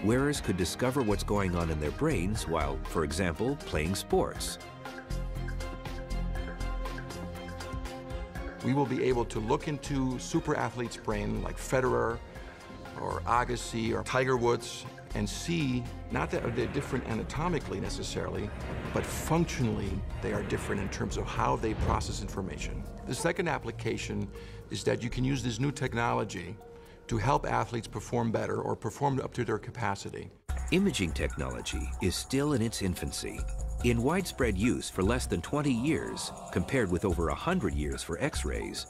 wearers could discover what's going on in their brains while, for example, playing sports. We will be able to look into super athletes' brain like Federer or Agassi or Tiger Woods and see not that they're different anatomically necessarily, but functionally they are different in terms of how they process information. The second application is that you can use this new technology to help athletes perform better or perform up to their capacity. Imaging technology is still in its infancy. In widespread use for less than 20 years, compared with over 100 years for X-rays,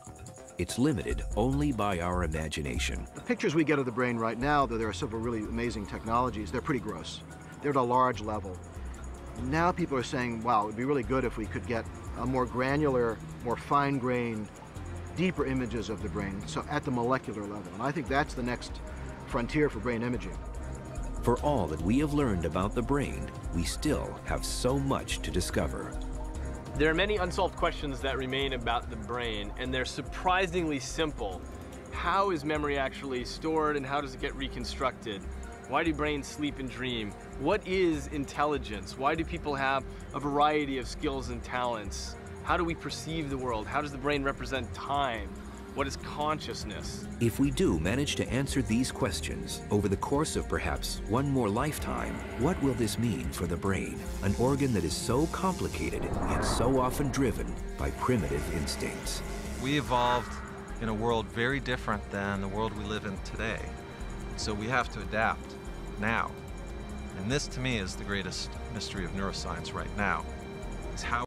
it's limited only by our imagination. The pictures we get of the brain right now, though there are several really amazing technologies, they're pretty gross. They're at a large level. Now people are saying, wow, it would be really good if we could get a more granular, more fine-grained, deeper images of the brain, so at the molecular level. And I think that's the next frontier for brain imaging. For all that we have learned about the brain, we still have so much to discover. There are many unsolved questions that remain about the brain, and they're surprisingly simple. How is memory actually stored, and how does it get reconstructed? Why do brains sleep and dream? What is intelligence? Why do people have a variety of skills and talents? How do we perceive the world? How does the brain represent time? What is consciousness? If we do manage to answer these questions over the course of perhaps one more lifetime, what will this mean for the brain? An organ that is so complicated yet so often driven by primitive instincts. We evolved in a world very different than the world we live in today. So we have to adapt now. And this, to me, is the greatest mystery of neuroscience right now, is how